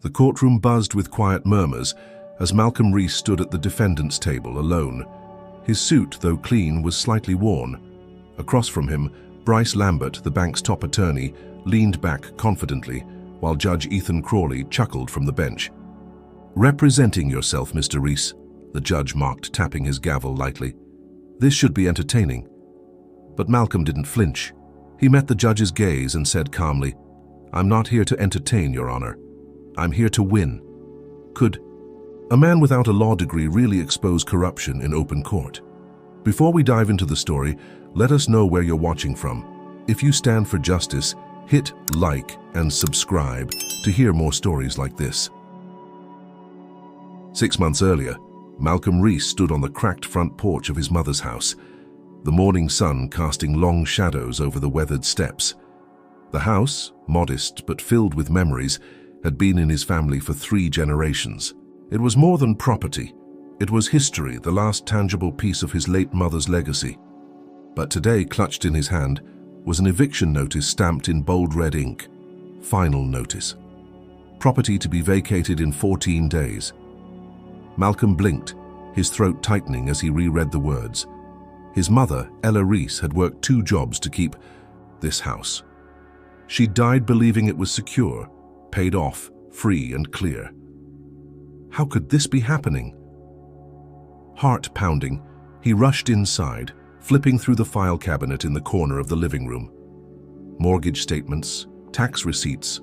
The courtroom buzzed with quiet murmurs as Malcolm Reese stood at the defendant's table alone. His suit, though clean, was slightly worn. Across from him, Bryce Lambert, the bank's top attorney, leaned back confidently, while Judge Ethan Crawley chuckled from the bench. "Representing yourself, Mr. Reese," the judge mocked, tapping his gavel lightly. "This should be entertaining." But Malcolm didn't flinch. He met the judge's gaze and said calmly, "I'm not here to entertain, Your Honor. I'm here to win." Could a man without a law degree really expose corruption in open court? Before we dive into the story, let us know where you're watching from. If you stand for justice, hit like and subscribe to hear more stories like this. 6 months earlier, Malcolm Reese stood on the cracked front porch of his mother's house, the morning sun casting long shadows over the weathered steps. The house, modest but filled with memories, had been in his family for 3 generations. It was more than property. It was history, the last tangible piece of his late mother's legacy. But today, clutched in his hand, was an eviction notice stamped in bold red ink. Final notice. Property to be vacated in 14 days. Malcolm blinked, his throat tightening as he reread the words. His mother, Ella Reese, had worked 2 jobs to keep this house. She died believing it was secure, paid off, free and clear. How could this be happening? Heart pounding, he rushed inside, flipping through the file cabinet in the corner of the living room. Mortgage statements, tax receipts.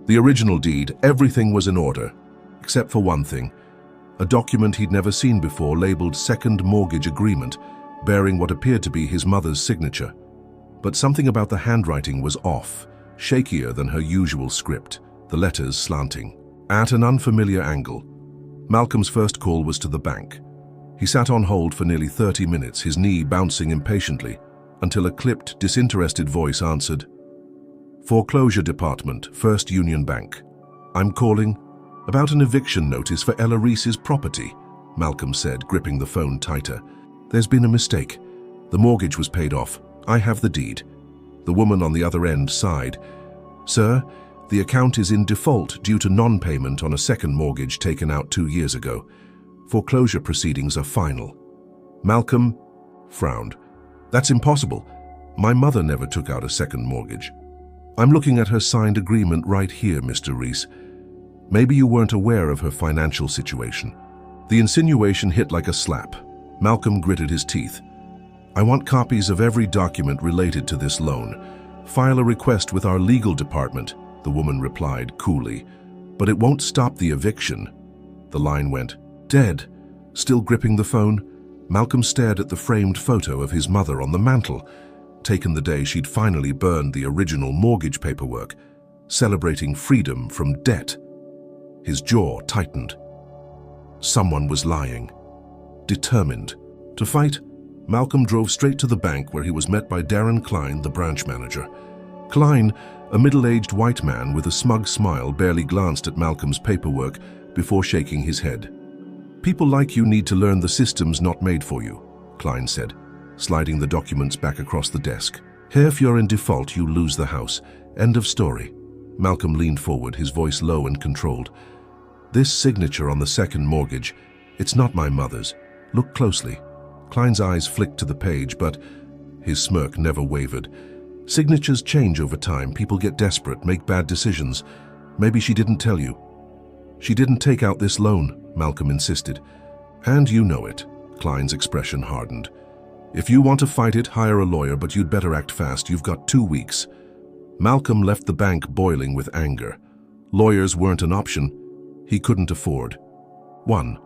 The original deed, everything was in order, except for one thing. A document he'd never seen before labeled Second Mortgage Agreement, bearing what appeared to be his mother's signature. But something about the handwriting was off, shakier than her usual script, the letters slanting. At an unfamiliar angle, Malcolm's first call was to the bank. He sat on hold for nearly 30 minutes, his knee bouncing impatiently, until a clipped, disinterested voice answered. "Foreclosure Department, First Union Bank. I'm calling about an eviction notice for Ella Reese's property," Malcolm said, gripping the phone tighter. "There's been a mistake. The mortgage was paid off. I have the deed." The woman on the other end sighed. "Sir, the account is in default due to non-payment on a second mortgage taken out 2 years ago. Foreclosure proceedings are final." Malcolm frowned. "That's impossible. My mother never took out a second mortgage." "I'm looking at her signed agreement right here, Mr. Reese. Maybe you weren't aware of her financial situation." The insinuation hit like a slap. Malcolm gritted his teeth. "I want copies of every document related to this loan. File a request with our legal department," the woman replied coolly. "But it won't stop the eviction." The line went dead. Still gripping the phone, Malcolm stared at the framed photo of his mother on the mantel, taken the day she'd finally burned the original mortgage paperwork, celebrating freedom from debt. His jaw tightened. Someone was lying. Determined to fight, Malcolm drove straight to the bank, where he was met by Darren Klein, the branch manager. Klein, a middle-aged white man with a smug smile, barely glanced at Malcolm's paperwork before shaking his head. "People like you need to learn the system's not made for you," Klein said, sliding the documents back across the desk. "Here, if you're in default, you lose the house. End of story." Malcolm leaned forward, his voice low and controlled. "This signature on the second mortgage, it's not my mother's. Look closely." Klein's eyes flicked to the page, but his smirk never wavered. "Signatures change over time. People get desperate, make bad decisions. Maybe she didn't tell you." "She didn't take out this loan," Malcolm insisted. "And you know it." Klein's expression hardened. "If you want to fight it, hire a lawyer, but you'd better act fast. You've got 2 weeks. Malcolm left the bank boiling with anger. Lawyers weren't an option. He couldn't afford 1.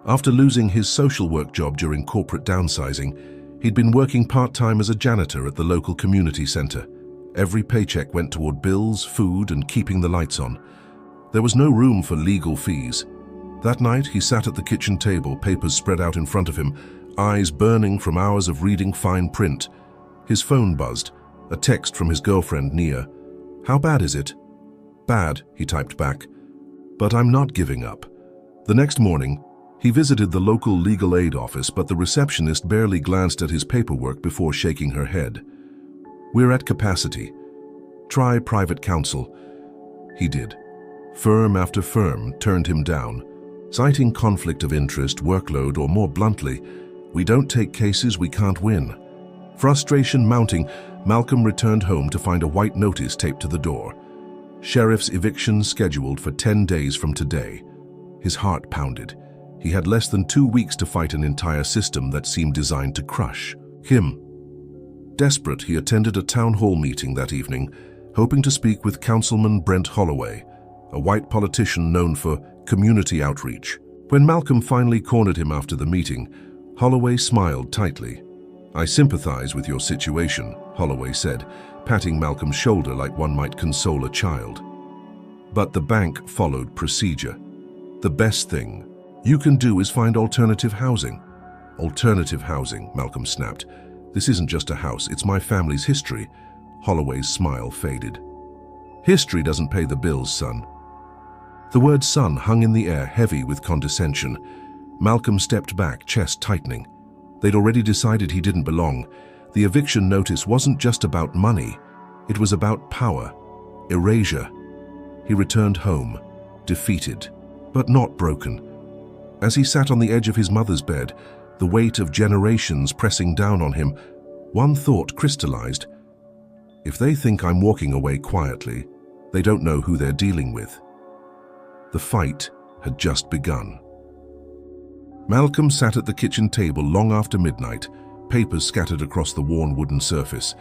After losing his social work job during corporate downsizing, he'd been working part-time as a janitor at the local community center. Every paycheck went toward bills, food, and keeping the lights on. There was no room for legal fees. That night, he sat at the kitchen table, papers spread out in front of him, eyes burning from hours of reading fine print. His phone buzzed, a text from his girlfriend, Nia. "How bad is it?" "Bad," he typed back. "But I'm not giving up." The next morning, he visited the local legal aid office, but the receptionist barely glanced at his paperwork before shaking her head. "We're at capacity. Try private counsel." He did. Firm after firm turned him down, citing conflict of interest, workload, or more bluntly, "We don't take cases we can't win." Frustration mounting, Malcolm returned home to find a white notice taped to the door. Sheriff's eviction scheduled for 10 days from today. His heart pounded. He had less than 2 weeks to fight an entire system that seemed designed to crush him. Desperate, he attended a town hall meeting that evening, hoping to speak with Councilman Brent Holloway, a white politician known for community outreach. When Malcolm finally cornered him after the meeting, Holloway smiled tightly. "I sympathize with your situation," Holloway said, patting Malcolm's shoulder like one might console a child. "But the bank followed procedure. The best thing you can do is find alternative housing." "Alternative housing," Malcolm snapped. "This isn't just a house, it's my family's history." Holloway's smile faded. "History doesn't pay the bills, son." The word son hung in the air, heavy with condescension. Malcolm stepped back, chest tightening. They'd already decided he didn't belong. The eviction notice wasn't just about money. It was about power, erasure. He returned home, defeated, but not broken. As he sat on the edge of his mother's bed, the weight of generations pressing down on him, one thought crystallized. If they think I'm walking away quietly, they don't know who they're dealing with. The fight had just begun. Malcolm sat at the kitchen table long after midnight, papers scattered across the worn wooden surface.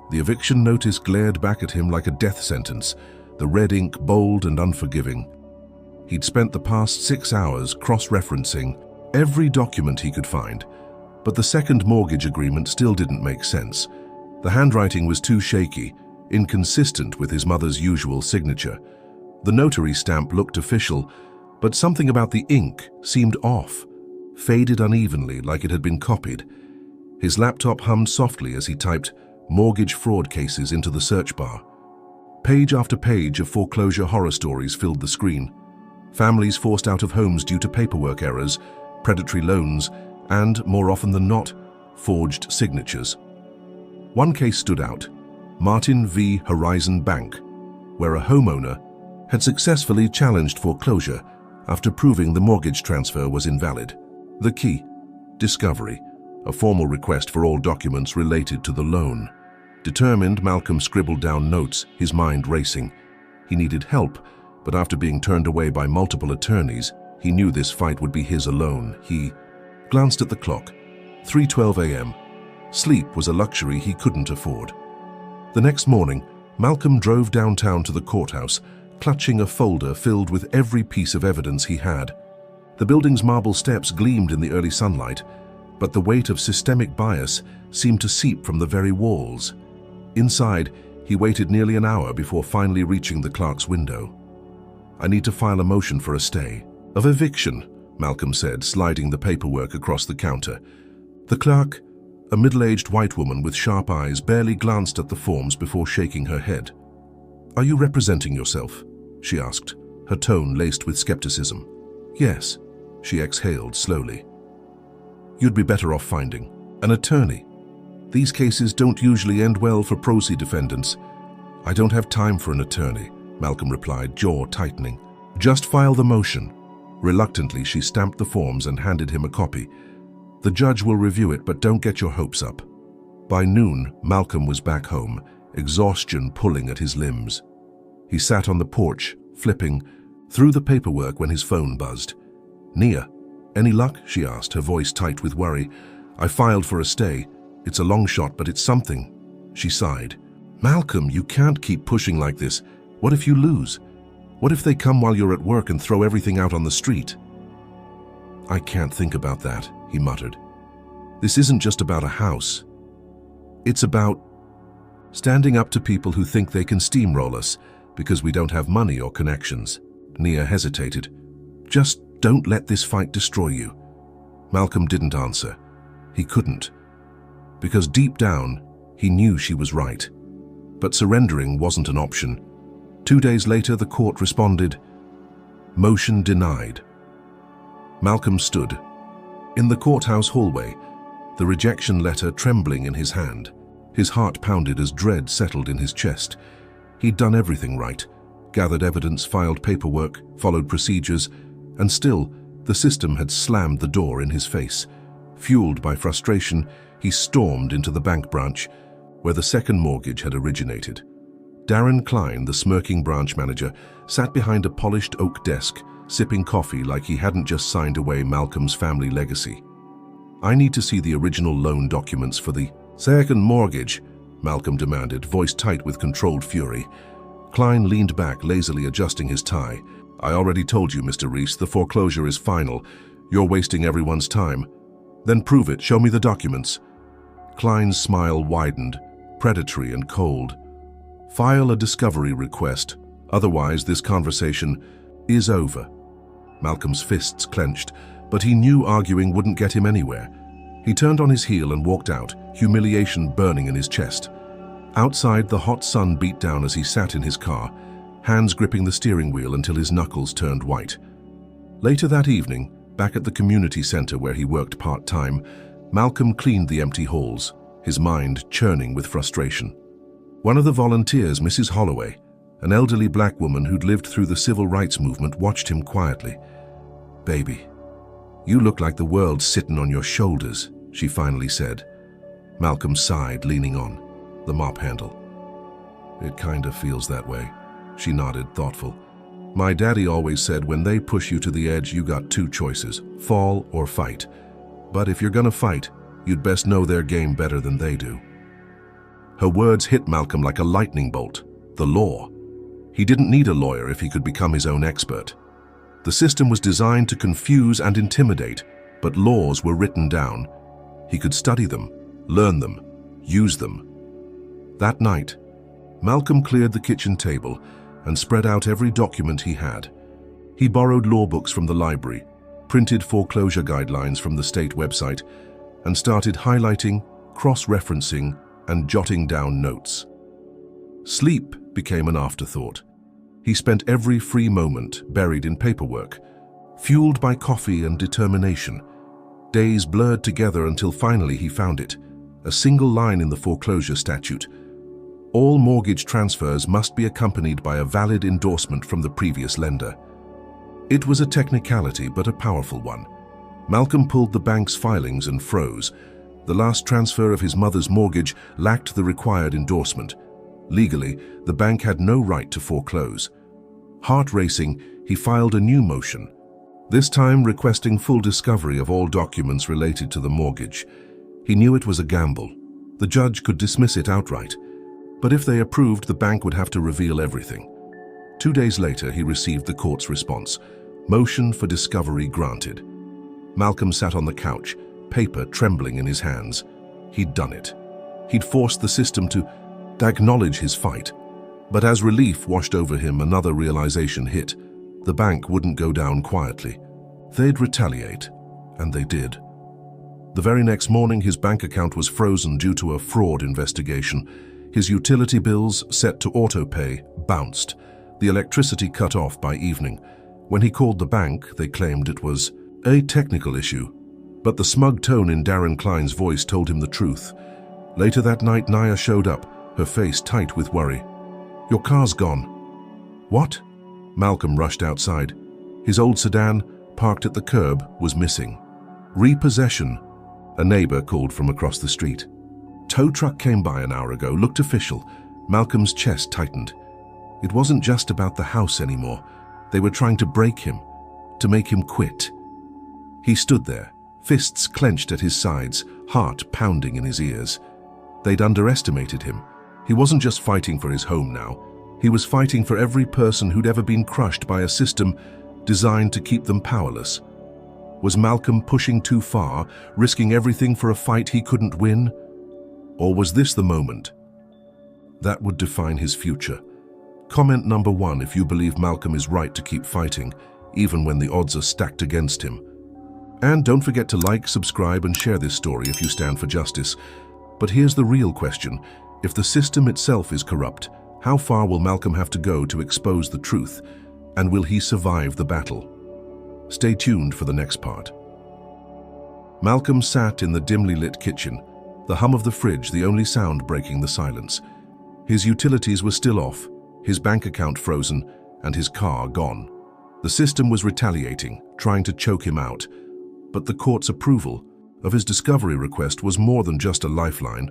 The eviction notice glared back at him like a death sentence, the red ink bold and unforgiving. He'd spent the past 6 hours cross-referencing every document he could find, but the second mortgage agreement still didn't make sense. The handwriting was too shaky, inconsistent with his mother's usual signature. The notary stamp looked official, but something about the ink seemed off, faded unevenly like it had been copied. His laptop hummed softly as he typed "mortgage fraud cases" into the search bar. Page after page of foreclosure horror stories filled the screen. Families forced out of homes due to paperwork errors, predatory loans, and, more often than not, forged signatures. One case stood out, Martin v. Horizon Bank, where a homeowner had successfully challenged foreclosure after proving the mortgage transfer was invalid. The key, discovery, a formal request for all documents related to the loan. Determined, Malcolm scribbled down notes, his mind racing. He needed help, but after being turned away by multiple attorneys, he knew this fight would be his alone. He glanced at the clock. 3:12 a.m. Sleep was a luxury he couldn't afford. The next morning, Malcolm drove downtown to the courthouse, clutching a folder filled with every piece of evidence he had. The building's marble steps gleamed in the early sunlight, but the weight of systemic bias seemed to seep from the very walls. Inside, he waited nearly an hour before finally reaching the clerk's window. "I need to file a motion for a stay of eviction," Malcolm said, sliding the paperwork across the counter. The clerk, a middle-aged white woman with sharp eyes, barely glanced at the forms before shaking her head. "Are you representing yourself?" she asked, her tone laced with skepticism. "Yes," she exhaled slowly. "You'd be better off finding an attorney. These cases don't usually end well for pro se defendants." "I don't have time for an attorney," Malcolm replied, jaw tightening. "Just file the motion." Reluctantly, she stamped the forms and handed him a copy. "The judge will review it, but don't get your hopes up." By noon, Malcolm was back home, exhaustion pulling at his limbs. He sat on the porch, flipping through the paperwork when his phone buzzed. "Nia, any luck?" she asked, her voice tight with worry. "I filed for a stay. It's a long shot, but it's something." She sighed. "Malcolm, you can't keep pushing like this. What if you lose? What if they come while you're at work and throw everything out on the street?" "I can't think about that," he muttered. "This isn't just about a house. It's about standing up to people who think they can steamroll us because we don't have money or connections." Nia hesitated. "Just don't let this fight destroy you." Malcolm didn't answer. He couldn't. Because deep down, he knew she was right. But surrendering wasn't an option. 2 days later, the court responded, "Motion denied." Malcolm stood in the courthouse hallway, the rejection letter trembling in his hand. His heart pounded as dread settled in his chest. He'd done everything right. gathered evidence, filed paperwork, followed procedures, and still, the system had slammed the door in his face. Fueled by frustration, he stormed into the bank branch, where the second mortgage had originated. Darren Klein, the smirking branch manager, sat behind a polished oak desk, sipping coffee like he hadn't just signed away Malcolm's family legacy. "I need to see the original loan documents for the second mortgage," Malcolm demanded, voice tight with controlled fury. Klein leaned back, lazily adjusting his tie. "I already told you, Mr. Reese, the foreclosure is final. You're wasting everyone's time." "Then prove it. Show me the documents." Klein's smile widened, predatory and cold. "File a discovery request. Otherwise, this conversation is over." Malcolm's fists clenched, but he knew arguing wouldn't get him anywhere. He turned on his heel and walked out, humiliation burning in his chest. Outside, the hot sun beat down as he sat in his car, hands gripping the steering wheel until his knuckles turned white. Later that evening, back at the community center where he worked part-time, Malcolm cleaned the empty halls, his mind churning with frustration. One of the volunteers, Mrs. Holloway, an elderly black woman who'd lived through the civil rights movement, watched him quietly. "Baby, you look like the world's sitting on your shoulders," she finally said. Malcolm sighed, leaning on the mop handle. "It kind of feels that way," she nodded, thoughtful. "My daddy always said when they push you to the edge, you got two choices, fall or fight. But if you're gonna fight, you'd best know their game better than they do." Her words hit Malcolm like a lightning bolt. The law. He didn't need a lawyer if he could become his own expert. The system was designed to confuse and intimidate, but laws were written down. He could study them, learn them, use them. That night, Malcolm cleared the kitchen table and spread out every document he had. He borrowed law books from the library, printed foreclosure guidelines from the state website, and started highlighting, cross-referencing, and jotting down notes. Sleep became an afterthought. He spent every free moment buried in paperwork, fueled by coffee and determination. Days blurred together until finally he found it, a single line in the foreclosure statute. All mortgage transfers must be accompanied by a valid endorsement from the previous lender. It was a technicality, but a powerful one. Malcolm pulled the bank's filings and froze. The last transfer of his mother's mortgage lacked the required endorsement. Legally, the bank had no right to foreclose. Heart racing, he filed a new motion, this time requesting full discovery of all documents related to the mortgage. He knew it was a gamble. The judge could dismiss it outright. But if they approved, the bank would have to reveal everything. 2 days later, he received the court's response. Motion for discovery granted. Malcolm sat on the couch, paper trembling in his hands. He'd done it. He'd forced the system to acknowledge his fight. But as relief washed over him, another realization hit. The bank wouldn't go down quietly. They'd retaliate, and they did. The very next morning, his bank account was frozen due to a fraud investigation. His utility bills, set to auto-pay, bounced. The electricity cut off by evening. When he called the bank, they claimed it was a technical issue. But the smug tone in Darren Klein's voice told him the truth. Later that night, Naya showed up, her face tight with worry. "Your car's gone." "What?" Malcolm rushed outside. His old sedan, parked at the curb, was missing. "Repossession," a neighbor called from across the street. "Tow truck came by an hour ago, looked official." Malcolm's chest tightened. It wasn't just about the house anymore. They were trying to break him, to make him quit. He stood there, fists clenched at his sides, heart pounding in his ears. They'd underestimated him. He wasn't just fighting for his home now. He was fighting for every person who'd ever been crushed by a system designed to keep them powerless. Was Malcolm pushing too far, risking everything for a fight he couldn't win? Or was this the moment that would define his future? Comment number 1 if you believe Malcolm is right to keep fighting, even when the odds are stacked against him. And don't forget to like, subscribe, and share this story if you stand for justice. But here's the real question. If the system itself is corrupt, how far will Malcolm have to go to expose the truth? And will he survive the battle? Stay tuned for the next part. Malcolm sat in the dimly lit kitchen, the hum of the fridge the only sound breaking the silence. His utilities were still off, his bank account frozen, and his car gone. The system was retaliating, trying to choke him out. But the court's approval of his discovery request was more than just a lifeline.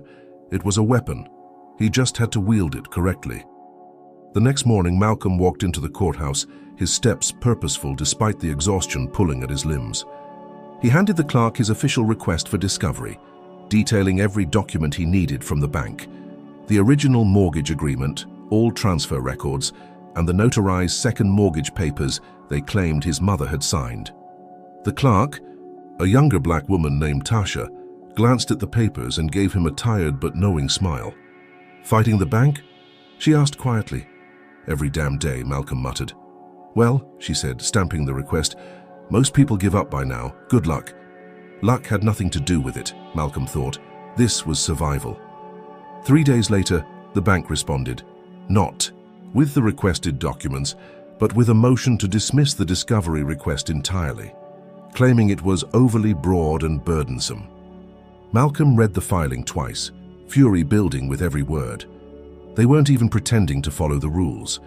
It was a weapon. He just had to wield it correctly. The next morning, Malcolm walked into the courthouse, his steps purposeful despite the exhaustion pulling at his limbs. He handed the clerk his official request for discovery, detailing every document he needed from the bank. The original mortgage agreement, all transfer records, and the notarized second mortgage papers they claimed his mother had signed. The clerk, a younger black woman named Tasha, glanced at the papers and gave him a tired but knowing smile. "Fighting the bank?" she asked quietly. "Every damn day," Malcolm muttered. "Well," she said, stamping the request, "most people give up by now. Good luck." Luck had nothing to do with it, Malcolm thought. This was survival. 3 days later, the bank responded. Not with the requested documents, but with a motion to dismiss the discovery request entirely, claiming it was overly broad and burdensome. Malcolm read the filing twice, fury building with every word. They weren't even pretending to follow the rules.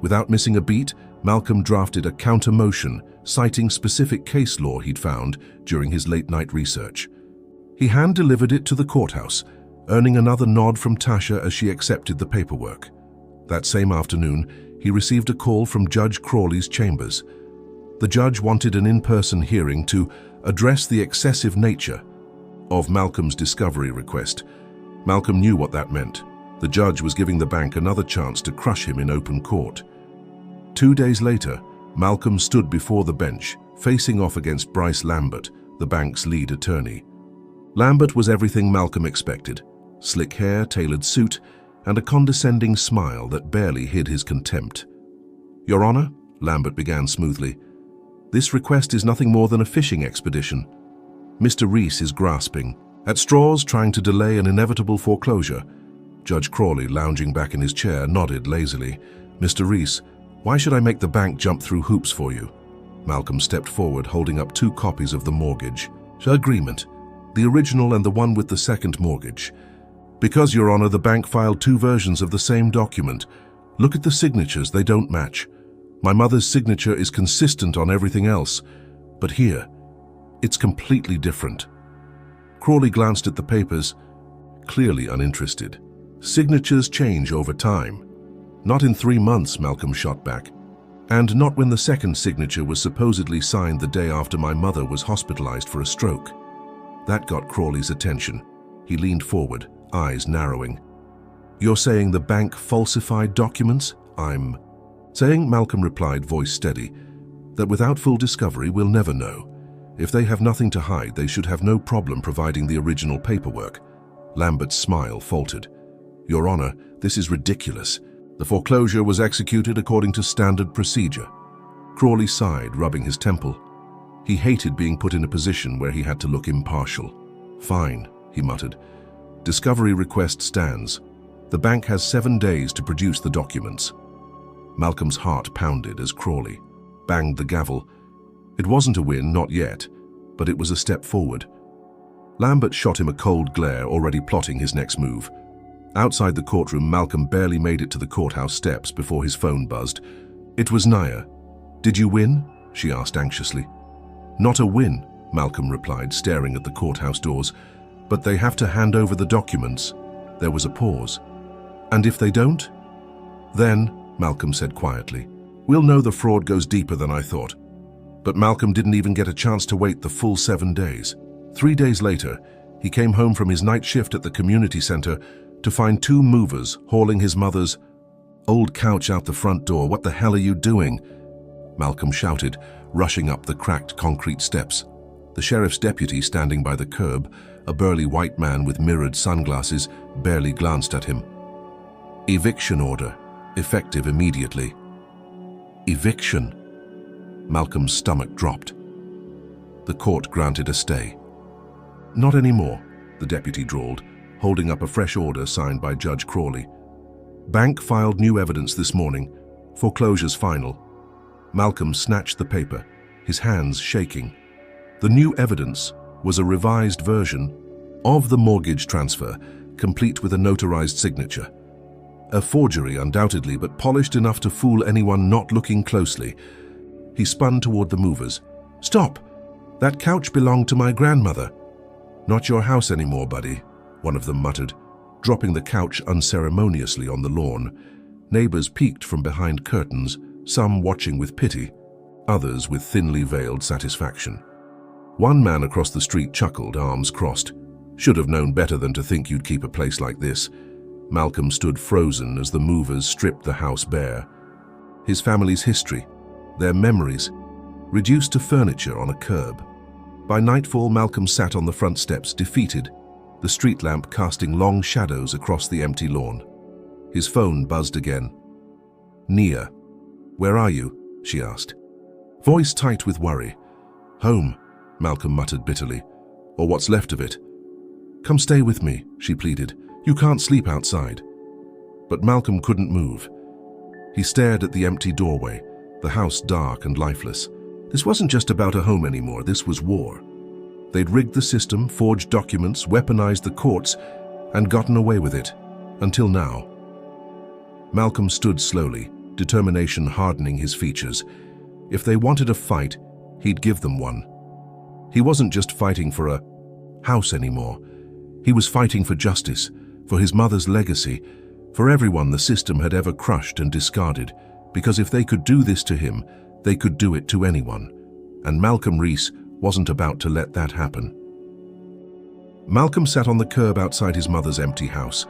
Without missing a beat, Malcolm drafted a counter-motion citing specific case law he'd found during his late-night research. He hand-delivered it to the courthouse, earning another nod from Tasha as she accepted the paperwork. That same afternoon, he received a call from Judge Crawley's chambers. The judge wanted an in-person hearing to address the excessive nature of Malcolm's discovery request. Malcolm knew what that meant. The judge was giving the bank another chance to crush him in open court. 2 days later, Malcolm stood before the bench, facing off against Bryce Lambert, the bank's lead attorney. Lambert was everything Malcolm expected: slick hair, tailored suit, and a condescending smile that barely hid his contempt. "Your Honor," Lambert began smoothly, "this request is nothing more than a fishing expedition. Mr. Reese is grasping at straws, trying to delay an inevitable foreclosure." Judge Crawley, lounging back in his chair, nodded lazily. "Mr. Reese, why should I make the bank jump through hoops for you?" Malcolm stepped forward, holding up 2 copies of the mortgage agreement, the original and the one with the second mortgage. "Because, Your Honor, the bank filed 2 versions of the same document. Look at the signatures, they don't match. My mother's signature is consistent on everything else, but here, it's completely different." Crawley glanced at the papers, clearly uninterested. "Signatures change over time." "Not in 3 months," Malcolm shot back. "And not when the second signature was supposedly signed the day after my mother was hospitalized for a stroke." That got Crawley's attention. He leaned forward, eyes narrowing. "You're saying the bank falsified documents?" "I'm saying," Malcolm replied, voice steady, "that without full discovery we'll never know. If they have nothing to hide, they should have no problem providing the original paperwork." Lambert's smile faltered. "Your Honor, this is ridiculous. The foreclosure was executed according to standard procedure." Crawley sighed, rubbing his temple. He hated being put in a position where he had to look impartial. "Fine," he muttered. "Discovery request stands. The bank has 7 days to produce the documents." Malcolm's heart pounded as Crawley banged the gavel. It wasn't a win, not yet, but it was a step forward. Lambert shot him a cold glare, already plotting his next move. Outside the courtroom, Malcolm barely made it to the courthouse steps before his phone buzzed. It was Naya. "Did you win?" she asked anxiously. "Not a win," Malcolm replied, staring at the courthouse doors. "But they have to hand over the documents." There was a pause. "And if they don't?" "Then," Malcolm said quietly, "we'll know the fraud goes deeper than I thought." But Malcolm didn't even get a chance to wait the full 7 days. 3 days later, he came home from his night shift at the community center to find 2 movers hauling his mother's old couch out the front door. "What the hell are you doing?" Malcolm shouted, rushing up the cracked concrete steps. The sheriff's deputy, standing by the curb, a burly white man with mirrored sunglasses, barely glanced at him. "Eviction order, effective immediately." "Eviction?" Malcolm's stomach dropped. The court granted a stay. "Not anymore," the deputy drawled, holding up a fresh order signed by Judge Crawley. "Bank filed new evidence this morning. Foreclosure's final." Malcolm snatched the paper, his hands shaking. The new evidence was a revised version of the mortgage transfer, complete with a notarized signature. A forgery, undoubtedly, but polished enough to fool anyone not looking closely. He spun toward the movers. "Stop! That couch belonged to my grandmother." "Not your house anymore, buddy," one of them muttered, dropping the couch unceremoniously on the lawn. Neighbors peeked from behind curtains, some watching with pity, others with thinly veiled satisfaction. One man across the street chuckled, arms crossed. "Should have known better than to think you'd keep a place like this." Malcolm stood frozen as the movers stripped the house bare. His family's history, their memories, reduced to furniture on a curb. By nightfall, Malcolm sat on the front steps, defeated, the street lamp casting long shadows across the empty lawn. His phone buzzed again. "Nia, where are you?" she asked, voice tight with worry. "Home," Malcolm muttered bitterly, "or what's left of it." "Come stay with me," she pleaded. "You can't sleep outside." But Malcolm couldn't move. He stared at the empty doorway, the house dark and lifeless. This wasn't just about a home anymore, this was war. They'd rigged the system, forged documents, weaponized the courts, and gotten away with it. Until now. Malcolm stood slowly, determination hardening his features. If they wanted a fight, he'd give them one. He wasn't just fighting for a house anymore. He was fighting for justice, for his mother's legacy, for everyone the system had ever crushed and discarded, because if they could do this to him, they could do it to anyone. And Malcolm Reese wasn't about to let that happen. Malcolm sat on the curb outside his mother's empty house,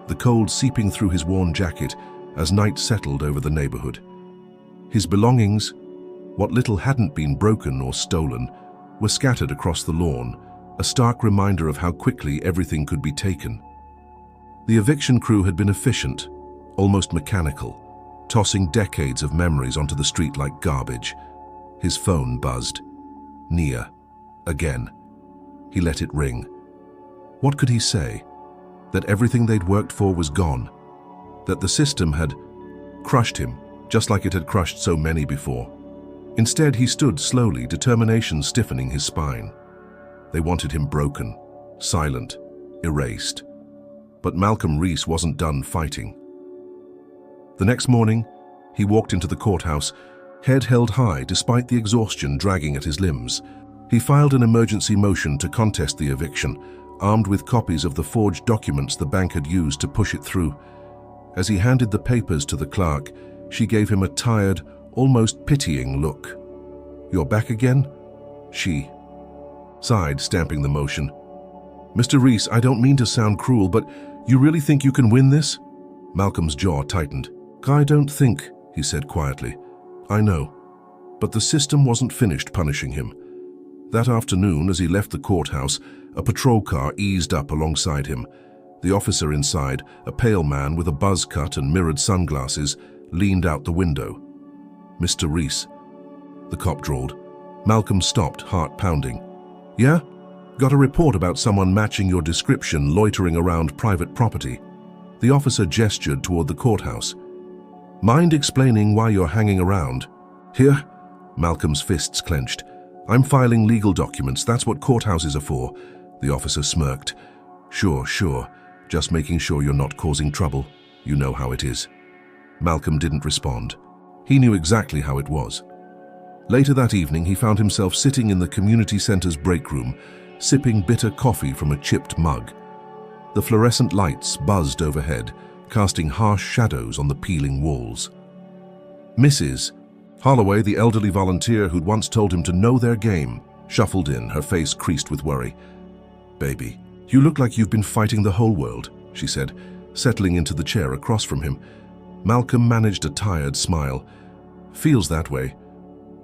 the cold seeping through his worn jacket as night settled over the neighborhood. His belongings, what little hadn't been broken or stolen, were scattered across the lawn, a stark reminder of how quickly everything could be taken. The eviction crew had been efficient, almost mechanical, tossing decades of memories onto the street like garbage. His phone buzzed. Nia. Again. He let it ring. What could he say? That everything they'd worked for was gone. That the system had crushed him, just like it had crushed so many before. Instead, he stood slowly, determination stiffening his spine. They wanted him broken, silent, erased. But Malcolm Reese wasn't done fighting. The next morning, he walked into the courthouse, head held high despite the exhaustion dragging at his limbs. He filed an emergency motion to contest the eviction, armed with copies of the forged documents the bank had used to push it through. As he handed the papers to the clerk, she gave him a tired, almost pitying look. "You're back again?" She sighed, stamping the motion. "Mr. Reese, I don't mean to sound cruel, but you really think you can win this?" Malcolm's jaw tightened. "I don't think," he said quietly. "I know." But the system wasn't finished punishing him. That afternoon, as he left the courthouse, a patrol car eased up alongside him. The officer inside, a pale man with a buzz cut and mirrored sunglasses, leaned out the window. "Mr. Reese," the cop drawled. Malcolm stopped, heart pounding. "Yeah? Got a report about someone matching your description loitering around private property." The officer gestured toward the courthouse. "Mind explaining why you're hanging around?" "Here?" Malcolm's fists clenched. "I'm filing legal documents, that's what courthouses are for." The officer smirked. Sure. Just making sure you're not causing trouble. You know how it is." Malcolm didn't respond. He knew exactly how it was. Later that evening, he found himself sitting in the community center's break room, sipping bitter coffee from a chipped mug. The fluorescent lights buzzed overhead, casting harsh shadows on the peeling walls. Mrs. Holloway, the elderly volunteer who'd once told him to know their game, shuffled in, her face creased with worry. "Baby, you look like you've been fighting the whole world," she said, settling into the chair across from him. Malcolm managed a tired smile. "Feels that way."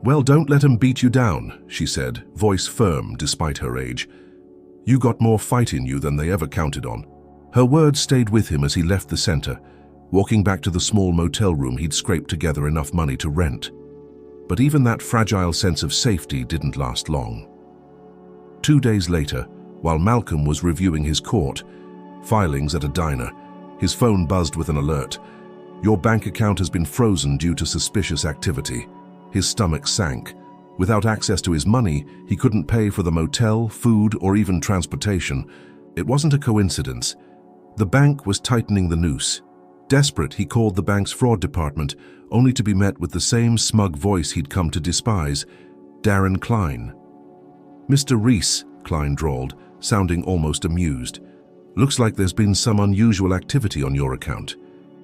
"Well, don't let 'em beat you down," she said, voice firm despite her age. "You got more fight in you than they ever counted on." Her words stayed with him as he left the center, walking back to the small motel room he'd scraped together enough money to rent. But even that fragile sense of safety didn't last long. 2 days later, while Malcolm was reviewing his court filings at a diner, his phone buzzed with an alert. "Your bank account has been frozen due to suspicious activity." His stomach sank. Without access to his money, he couldn't pay for the motel, food, or even transportation. It wasn't a coincidence. The bank was tightening the noose, Desperate, he called the bank's fraud department, only to be met with the same smug voice he'd come to despise, Darren Klein. "Mr. Reese," Klein drawled, sounding almost amused. "Looks like there's been some unusual activity on your account.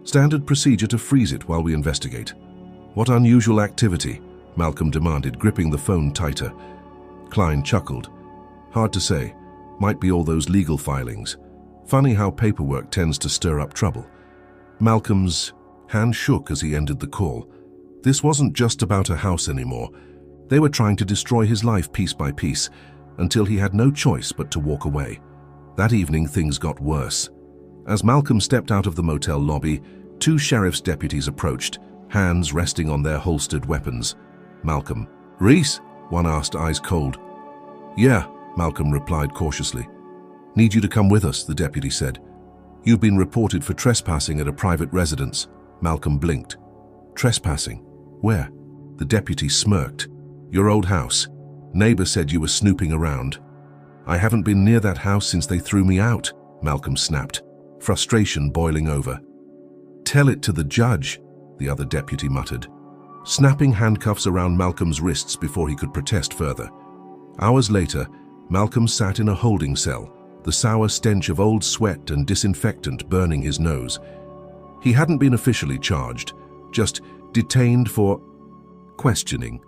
Standard procedure to freeze it while we investigate." "What unusual activity?" Malcolm demanded, gripping the phone tighter. Klein chuckled. "Hard to say. Might be all those legal filings. Funny how paperwork tends to stir up trouble." Malcolm's hand shook as he ended the call. This wasn't just about a house anymore. They were trying to destroy his life piece by piece, until he had no choice but to walk away. That evening, things got worse. As Malcolm stepped out of the motel lobby, two sheriff's deputies approached, hands resting on their holstered weapons. "Malcolm." "Reese?" one asked, eyes cold. "Yeah," Malcolm replied cautiously. "Need you to come with us," the deputy said. "You've been reported for trespassing at a private residence." Malcolm blinked. "Trespassing? Where?" The deputy smirked. "Your old house. Neighbor said you were snooping around." "I haven't been near that house since they threw me out," Malcolm snapped, frustration boiling over. "Tell it to the judge," the other deputy muttered, snapping handcuffs around Malcolm's wrists before he could protest further. Hours later, Malcolm sat in a holding cell, the sour stench of old sweat and disinfectant burning his nose. He hadn't been officially charged, just detained for questioning.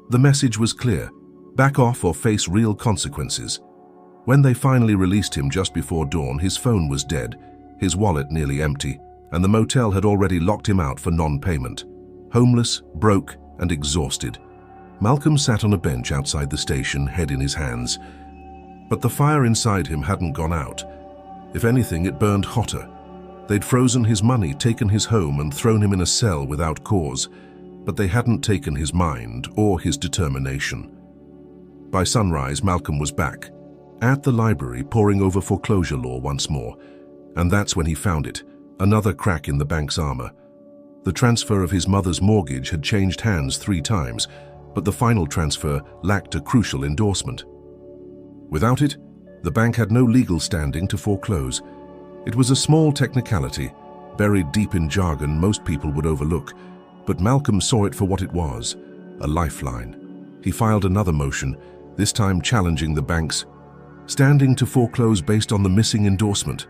The message was clear: back off or face real consequences. When they finally released him just before dawn, his phone was dead, his wallet nearly empty, and the motel had already locked him out for non-payment. Homeless, broke, and exhausted, Malcolm sat on a bench outside the station, head in his hands. But the fire inside him hadn't gone out. If anything, it burned hotter. They'd frozen his money, taken his home, and thrown him in a cell without cause, but they hadn't taken his mind or his determination. By sunrise, Malcolm was back, at the library, poring over foreclosure law once more. And that's when he found it, another crack in the bank's armor. The transfer of his mother's mortgage had changed hands 3 times, but the final transfer lacked a crucial endorsement. Without it, the bank had no legal standing to foreclose. It was a small technicality, buried deep in jargon most people would overlook, but Malcolm saw it for what it was, a lifeline. He filed another motion, this time challenging the bank's standing to foreclose based on the missing endorsement.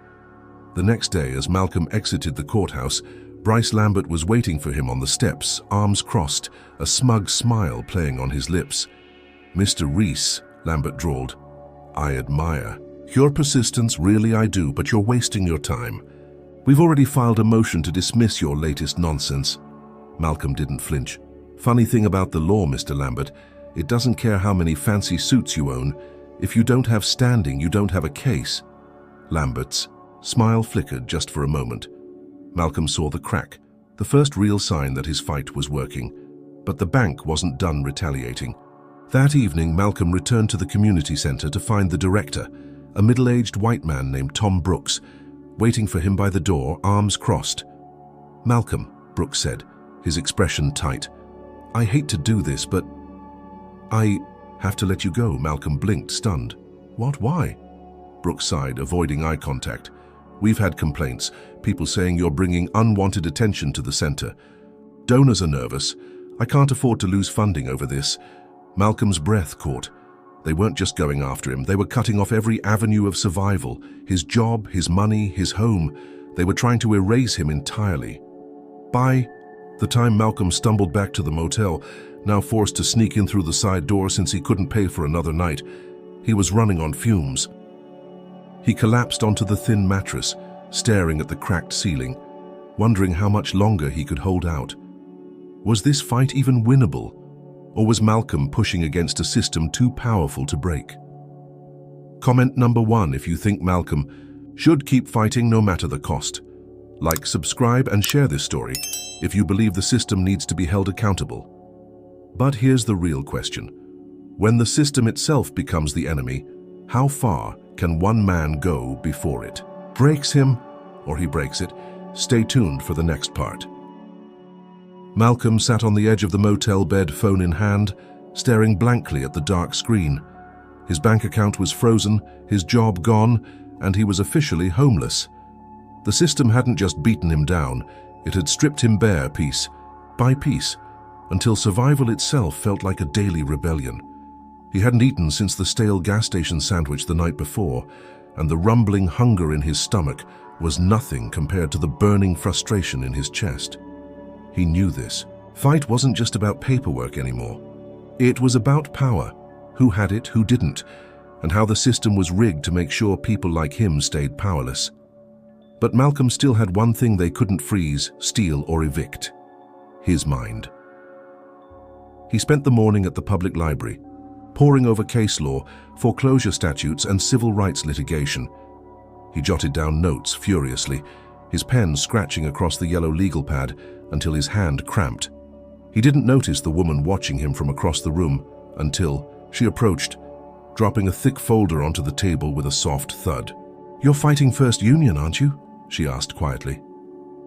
The next day, as Malcolm exited the courthouse, Bryce Lambert was waiting for him on the steps, arms crossed, a smug smile playing on his lips. "Mr. Reese," Lambert drawled, "I admire. Your persistence, really I do, but you're wasting your time. We've already filed a motion to dismiss your latest nonsense." Malcolm didn't flinch. "Funny thing about the law, Mr. Lambert, it doesn't care how many fancy suits you own. If you don't have standing, you don't have a case." Lambert's smile flickered just for a moment. Malcolm saw the crack, the first real sign that his fight was working. But the bank wasn't done retaliating. That evening, Malcolm returned to the community center to find the director, a middle-aged white man named Tom Brooks, waiting for him by the door, arms crossed. "Malcolm," Brooks said, his expression tight, "I hate to do this, but I have to let you go." Malcolm blinked, stunned. "What? Why?" Brooks sighed, avoiding eye contact. "We've had complaints, people saying you're bringing unwanted attention to the center. Donors are nervous. I can't afford to lose funding over this." Malcolm's breath caught. They weren't just going after him, they were cutting off every avenue of survival, his job, his money, his home. They were trying to erase him entirely. By the time Malcolm stumbled back to the motel, now forced to sneak in through the side door since he couldn't pay for another night, he was running on fumes. He collapsed onto the thin mattress, staring at the cracked ceiling, wondering how much longer he could hold out. Was this fight even winnable? Or was Malcolm pushing against a system too powerful to break? Comment number 1 if you think Malcolm should keep fighting no matter the cost. Like, subscribe, and share this story if you believe the system needs to be held accountable. But here's the real question. When the system itself becomes the enemy, how far can one man go before it breaks him, or he breaks it? Stay tuned for the next part. Malcolm sat on the edge of the motel bed, phone in hand, staring blankly at the dark screen. His bank account was frozen, his job gone, and he was officially homeless. The system hadn't just beaten him down, it had stripped him bare piece by piece, until survival itself felt like a daily rebellion. He hadn't eaten since the stale gas station sandwich the night before, and the rumbling hunger in his stomach was nothing compared to the burning frustration in his chest. He knew this. Fight wasn't just about paperwork anymore. It was about power, who had it, who didn't, and how the system was rigged to make sure people like him stayed powerless. But Malcolm still had one thing they couldn't freeze, steal, or evict: his mind. He spent the morning at the public library, poring over case law, foreclosure statutes, and civil rights litigation. He jotted down notes furiously, his pen scratching across the yellow legal pad until his hand cramped. He didn't notice the woman watching him from across the room until she approached, dropping a thick folder onto the table with a soft thud. "You're fighting First Union, aren't you?" she asked quietly.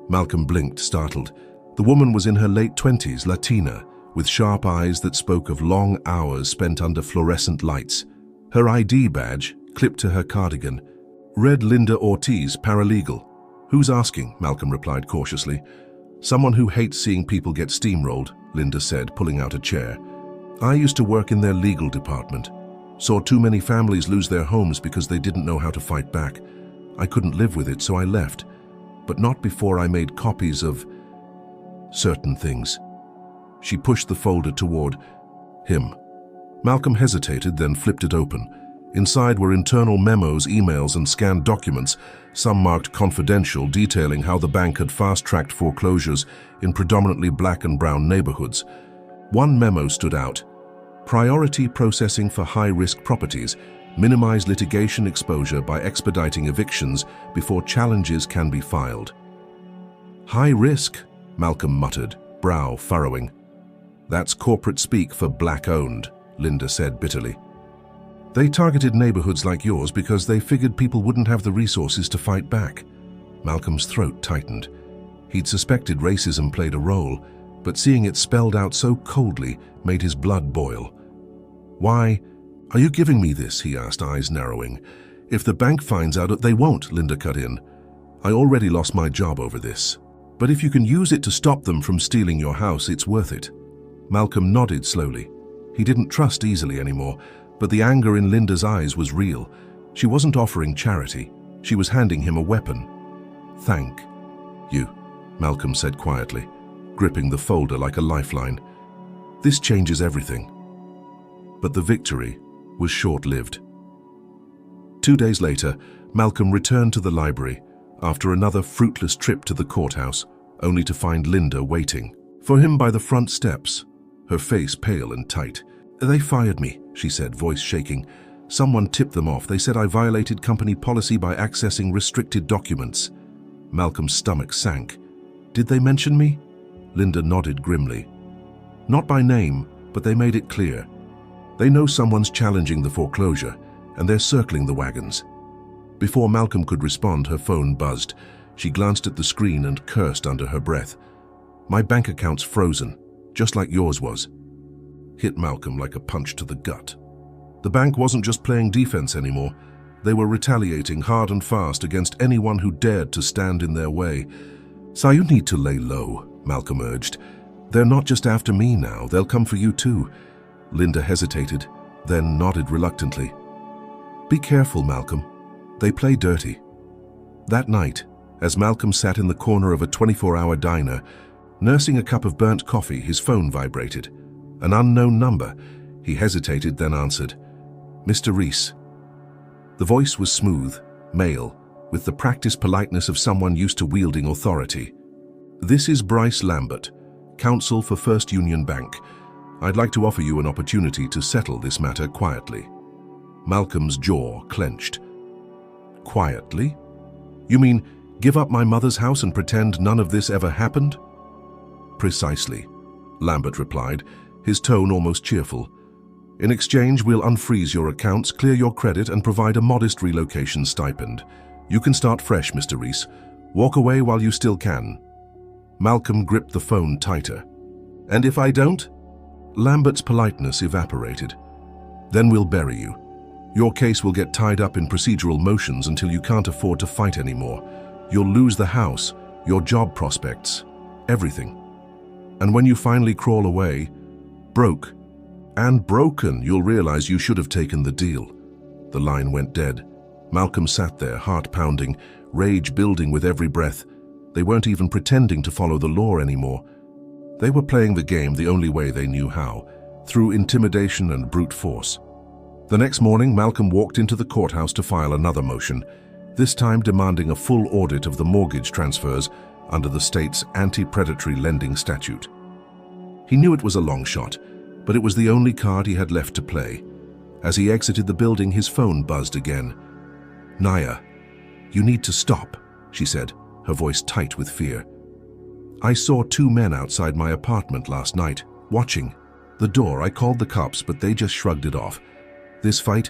Malcolm blinked, startled. The woman was in her late 20s, Latina, with sharp eyes that spoke of long hours spent under fluorescent lights. Her ID badge, clipped to her cardigan, read Linda Ortiz, paralegal. "Who's asking?" Malcolm replied cautiously. "Someone who hates seeing people get steamrolled," Linda said, pulling out a chair. "I used to work in their legal department. Saw too many families lose their homes because they didn't know how to fight back. I couldn't live with it, so I left. But not before I made copies of certain things." She pushed the folder toward him. Malcolm hesitated, then flipped it open. Inside were internal memos, emails, and scanned documents, some marked confidential, detailing how the bank had fast-tracked foreclosures in predominantly black and brown neighborhoods. One memo stood out: priority processing for high-risk properties, minimize litigation exposure by expediting evictions before challenges can be filed. "High risk," Malcolm muttered, brow furrowing. "That's corporate speak for black-owned," Linda said bitterly. "They targeted neighborhoods like yours because they figured people wouldn't have the resources to fight back." Malcolm's throat tightened. He'd suspected racism played a role, but seeing it spelled out so coldly made his blood boil. "Why are you giving me this?" he asked, eyes narrowing. "If the bank finds out," "They won't," Linda cut in. "I already lost my job over this. But if you can use it to stop them from stealing your house, it's worth it." Malcolm nodded slowly. He didn't trust easily anymore, but the anger in Linda's eyes was real. She wasn't offering charity. She was handing him a weapon. "Thank you," Malcolm said quietly, gripping the folder like a lifeline. "This changes everything." But the victory was short-lived. 2 days later, Malcolm returned to the library after another fruitless trip to the courthouse, only to find Linda waiting for him by the front steps, her face pale and tight. "They fired me," she said, voice shaking. "Someone tipped them off. They said I violated company policy by accessing restricted documents." Malcolm's stomach sank. "Did they mention me?" Linda nodded grimly. "Not by name, but they made it clear. They know someone's challenging the foreclosure, and they're circling the wagons." Before Malcolm could respond, her phone buzzed. She glanced at the screen and cursed under her breath. "My bank account's frozen, just like yours was." Hit Malcolm like a punch to the gut. The bank wasn't just playing defense anymore. They were retaliating hard and fast against anyone who dared to stand in their way. "So you need to lay low," Malcolm urged. "They're not just after me now, they'll come for you too." Linda hesitated, then nodded reluctantly. "Be careful, Malcolm. They play dirty." That night, as Malcolm sat in the corner of a 24-hour diner, nursing a cup of burnt coffee, his phone vibrated. An unknown number. He hesitated, then answered. "Mr. Reese." The voice was smooth, male, with the practiced politeness of someone used to wielding authority. "This is Bryce Lambert, counsel for First Union Bank. I'd like to offer you an opportunity to settle this matter quietly." Malcolm's jaw clenched. "Quietly? You mean give up my mother's house and pretend none of this ever happened?" "Precisely," Lambert replied, his tone almost cheerful. "In exchange, we'll unfreeze your accounts, clear your credit, and provide a modest relocation stipend. You can start fresh, Mr. Reese. Walk away while you still can." Malcolm gripped the phone tighter. "And if I don't?" Lambert's politeness evaporated. "Then we'll bury you. Your case will get tied up in procedural motions until you can't afford to fight anymore. You'll lose the house, your job prospects, everything. And when you finally crawl away, broke and broken, you'll realize you should have taken the deal. The line went dead. Malcolm sat there, heart pounding, rage building with every breath. They weren't even pretending to follow the law anymore. They were playing the game the only way they knew how, through intimidation and brute force. The next morning, Malcolm walked into the courthouse to file another motion, this time demanding a full audit of the mortgage transfers under the state's anti-predatory lending statute. He knew it was a long shot, but it was the only card he had left to play. As he exited the building, his phone buzzed again. "Naya, you need to stop," she said, her voice tight with fear. "I saw 2 men outside my apartment last night, watching the door. I called the cops, but they just shrugged it off. This fight,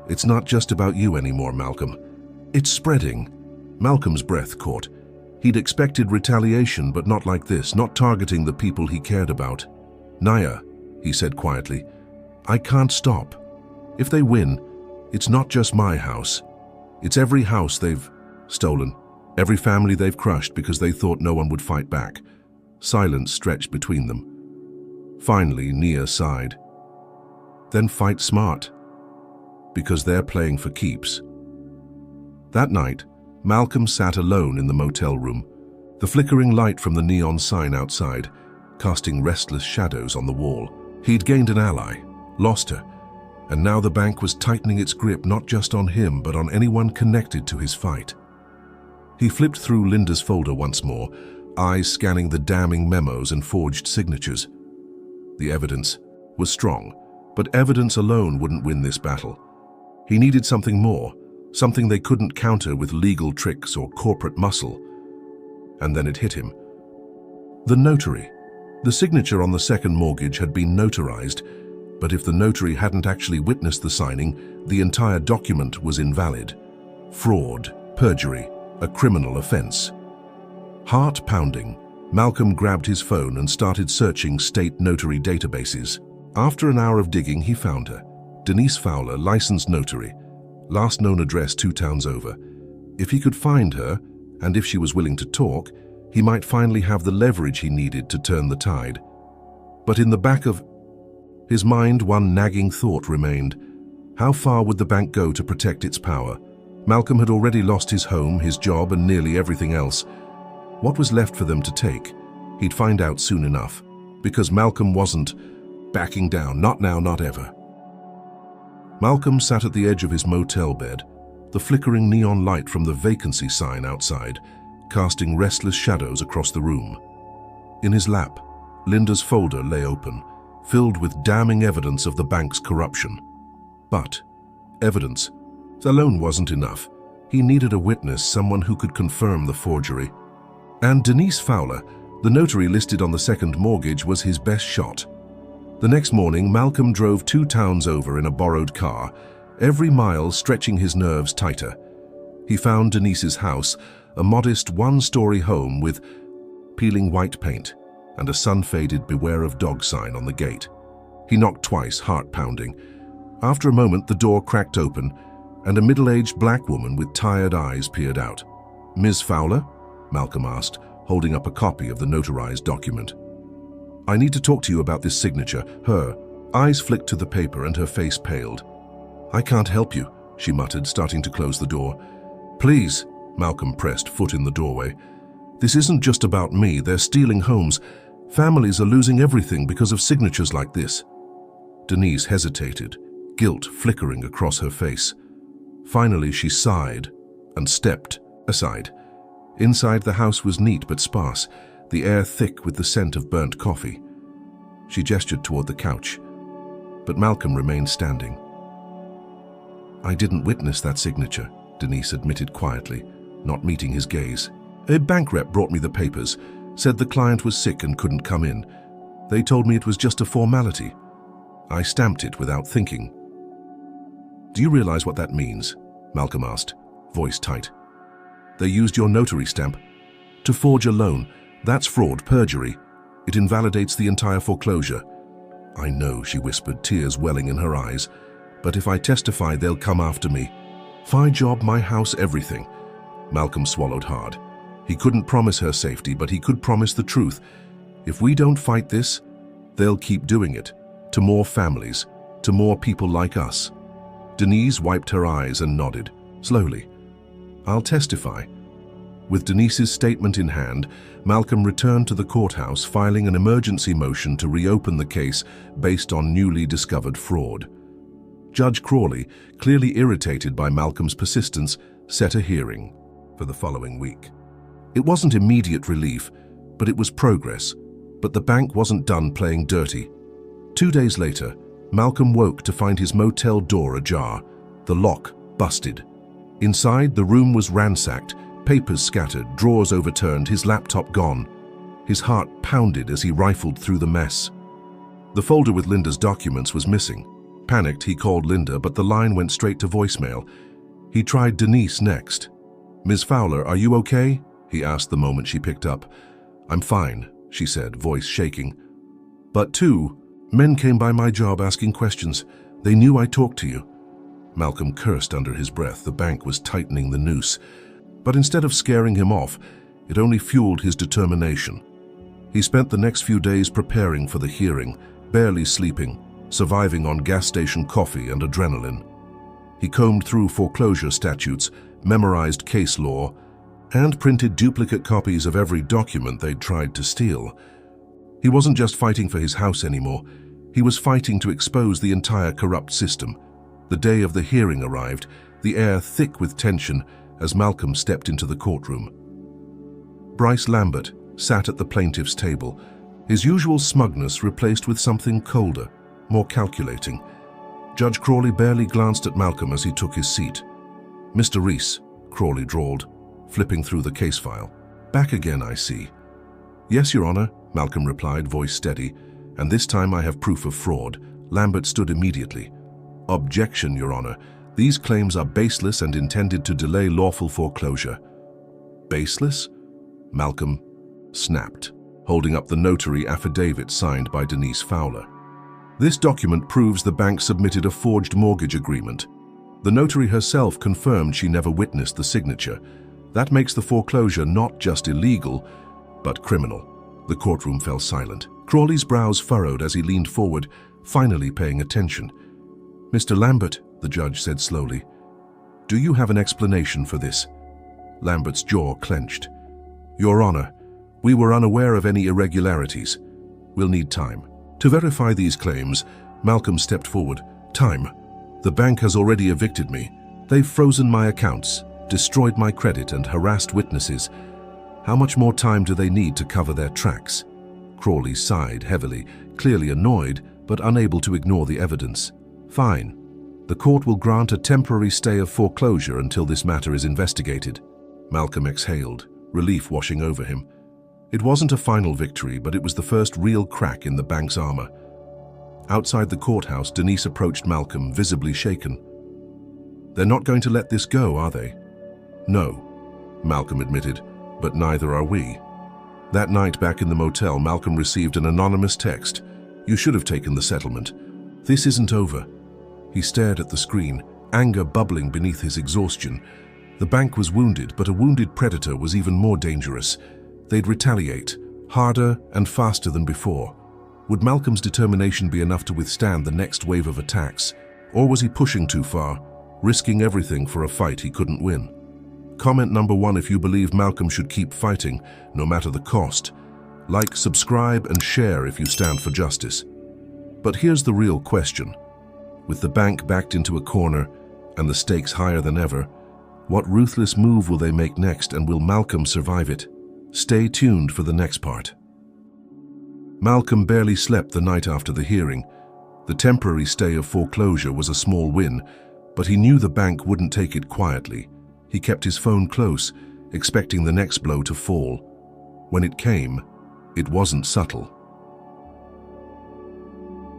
it's not just about you anymore, Malcolm. It's spreading." Malcolm's breath caught. He'd expected retaliation, but not like this, not targeting the people he cared about. "Naya," he said quietly, "I can't stop. If they win, it's not just my house. It's every house they've stolen, every family they've crushed because they thought no one would fight back." Silence stretched between them. Finally, Nia sighed. "Then fight smart, because they're playing for keeps." That night, Malcolm sat alone in the motel room, the flickering light from the neon sign outside, casting restless shadows on the wall. He'd gained an ally, lost her, and now the bank was tightening its grip not just on him, but on anyone connected to his fight. He flipped through Linda's folder once more, eyes scanning the damning memos and forged signatures. The evidence was strong, but evidence alone wouldn't win this battle. He needed something more, something they couldn't counter with legal tricks or corporate muscle. And then it hit him. The notary. The signature on the second mortgage had been notarized, but if the notary hadn't actually witnessed the signing, the entire document was invalid. Fraud, perjury, a criminal offense. Heart pounding, Malcolm grabbed his phone and started searching state notary databases. After an hour of digging, he found her. Denise Fowler, licensed notary. Last known address 2 towns over. If he could find her, and if she was willing to talk, he might finally have the leverage he needed to turn the tide. But in the back of his mind, one nagging thought remained. How far would the bank go to protect its power? Malcolm had already lost his home, his job, and nearly everything else. What was left for them to take? He'd find out soon enough, because Malcolm wasn't backing down, not now, not ever. Malcolm sat at the edge of his motel bed, the flickering neon light from the vacancy sign outside, casting restless shadows across the room. In his lap, Linda's folder lay open, filled with damning evidence of the bank's corruption. But evidence alone wasn't enough. He needed a witness, someone who could confirm the forgery. And Denise Fowler, the notary listed on the second mortgage, was his best shot. The next morning, Malcolm drove 2 towns over in a borrowed car, every mile stretching his nerves tighter. He found Denise's house, a modest 1-story home with peeling white paint and a sun-faded "Beware of Dog" sign on the gate. He knocked twice, heart pounding. After a moment, the door cracked open, and a middle-aged black woman with tired eyes peered out. "Ms. Fowler?" Malcolm asked, holding up a copy of the notarized document. "I need to talk to you about this signature." Her eyes flicked to the paper and her face paled. "I can't help you," she muttered, starting to close the door. "Please," Malcolm pressed, foot in the doorway. "This isn't just about me. They're stealing homes. Families are losing everything because of signatures like this." Denise hesitated, guilt flickering across her face. Finally, she sighed and stepped aside. Inside, the house was neat but sparse, the air thick with the scent of burnt coffee. She gestured toward the couch, but Malcolm remained standing. "I didn't witness that signature," Denise admitted quietly, not meeting his gaze. "A bank rep brought me the papers, said the client was sick and couldn't come in. They told me it was just a formality. I stamped it without thinking." "Do you realize what that means?" Malcolm asked, voice tight. "They used your notary stamp to forge a loan. That's fraud, perjury. It invalidates the entire foreclosure." "I know," she whispered, tears welling in her eyes. "But if I testify, they'll come after me. My job, my house, everything. Malcolm swallowed hard. He couldn't promise her safety, but he could promise the truth. If we don't fight this, they'll keep doing it. To more families, to more people like us. Denise wiped her eyes and nodded, slowly. I'll testify. With Denise's statement in hand, Malcolm returned to the courthouse, filing an emergency motion to reopen the case based on newly discovered fraud. Judge Crawley, clearly irritated by Malcolm's persistence, set a hearing for the following week. It wasn't immediate relief, but it was progress. But the bank wasn't done playing dirty. 2 days later, Malcolm woke to find his motel door ajar, the lock busted. Inside, the room was ransacked, papers scattered, drawers overturned, his laptop gone. His heart pounded as he rifled through the mess. The folder with Linda's documents was missing. Panicked, he called Linda, but the line went straight to voicemail. He tried Denise next. "Ms. Fowler, are you okay?" he asked the moment she picked up. "I'm fine," she said, voice shaking. "But 2 men came by my job asking questions. They knew I talked to you." Malcolm cursed under his breath. The bank was tightening the noose. But instead of scaring him off, it only fueled his determination. He spent the next few days preparing for the hearing, barely sleeping, surviving on gas station coffee and adrenaline. He combed through foreclosure statutes, memorized case law, and printed duplicate copies of every document they'd tried to steal. He wasn't just fighting for his house anymore. He was fighting to expose the entire corrupt system. The day of the hearing arrived, the air thick with tension as Malcolm stepped into the courtroom. Bryce Lambert sat at the plaintiff's table, his usual smugness replaced with something colder, more calculating. Judge Crawley barely glanced at Malcolm as he took his seat. "Mr. Reese," Crawley drawled, flipping through the case file. "Back again, I see." "Yes, Your Honor," Malcolm replied, voice steady. "And this time I have proof of fraud." Lambert stood immediately. "Objection, Your Honor. These claims are baseless and intended to delay lawful foreclosure." "Baseless?" Malcolm snapped, holding up the notary affidavit signed by Denise Fowler. "This document proves the bank submitted a forged mortgage agreement. The notary herself confirmed she never witnessed the signature. That makes the foreclosure not just illegal, but criminal." The courtroom fell silent. Crawley's brows furrowed as he leaned forward, finally paying attention. "Mr. Lambert," the judge said slowly, "do you have an explanation for this?" Lambert's jaw clenched. "Your Honor, we were unaware of any irregularities. We'll need time." To verify these claims, Malcolm stepped forward. "Time. The bank has already evicted me. They've frozen my accounts, destroyed my credit, and harassed witnesses. How much more time do they need to cover their tracks?" Crawley sighed heavily, clearly annoyed, but unable to ignore the evidence. "Fine. The court will grant a temporary stay of foreclosure until this matter is investigated." Malcolm exhaled, relief washing over him. It wasn't a final victory, but it was the first real crack in the bank's armor. Outside the courthouse, Denise approached Malcolm, visibly shaken. "They're not going to let this go, are they?" "No," Malcolm admitted, "but neither are we." That night back in the motel, Malcolm received an anonymous text. "You should have taken the settlement. This isn't over." He stared at the screen, anger bubbling beneath his exhaustion. The bank was wounded, but a wounded predator was even more dangerous. They'd retaliate, harder and faster than before. Would Malcolm's determination be enough to withstand the next wave of attacks? Or was he pushing too far, risking everything for a fight he couldn't win? Comment number 1 if you believe Malcolm should keep fighting, no matter the cost. Like, subscribe, and share if you stand for justice. But here's the real question. With the bank backed into a corner and the stakes higher than ever, what ruthless move will they make next, and will Malcolm survive it? Stay tuned for the next part. Malcolm barely slept the night after the hearing. The temporary stay of foreclosure was a small win, but he knew the bank wouldn't take it quietly. He kept his phone close, expecting the next blow to fall. When it came, it wasn't subtle.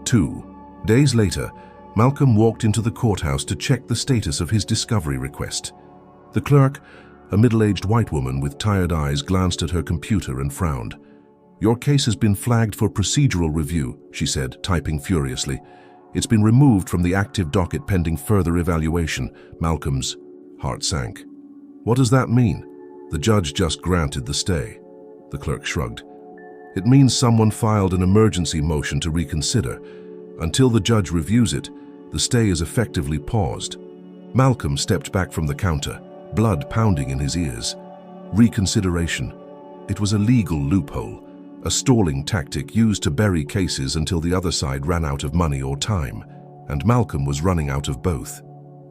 2 days later, Malcolm walked into the courthouse to check the status of his discovery request. The clerk, a middle-aged white woman with tired eyes, glanced at her computer and frowned. "Your case has been flagged for procedural review," she said, typing furiously. "It's been removed from the active docket pending further evaluation." Malcolm's heart sank. What does that mean? The judge just granted the stay. The clerk shrugged. It means someone filed an emergency motion to reconsider. Until the judge reviews it, the stay is effectively paused. Malcolm stepped back from the counter, blood pounding in his ears. Reconsideration. It was a legal loophole, a stalling tactic used to bury cases until the other side ran out of money or time, and Malcolm was running out of both.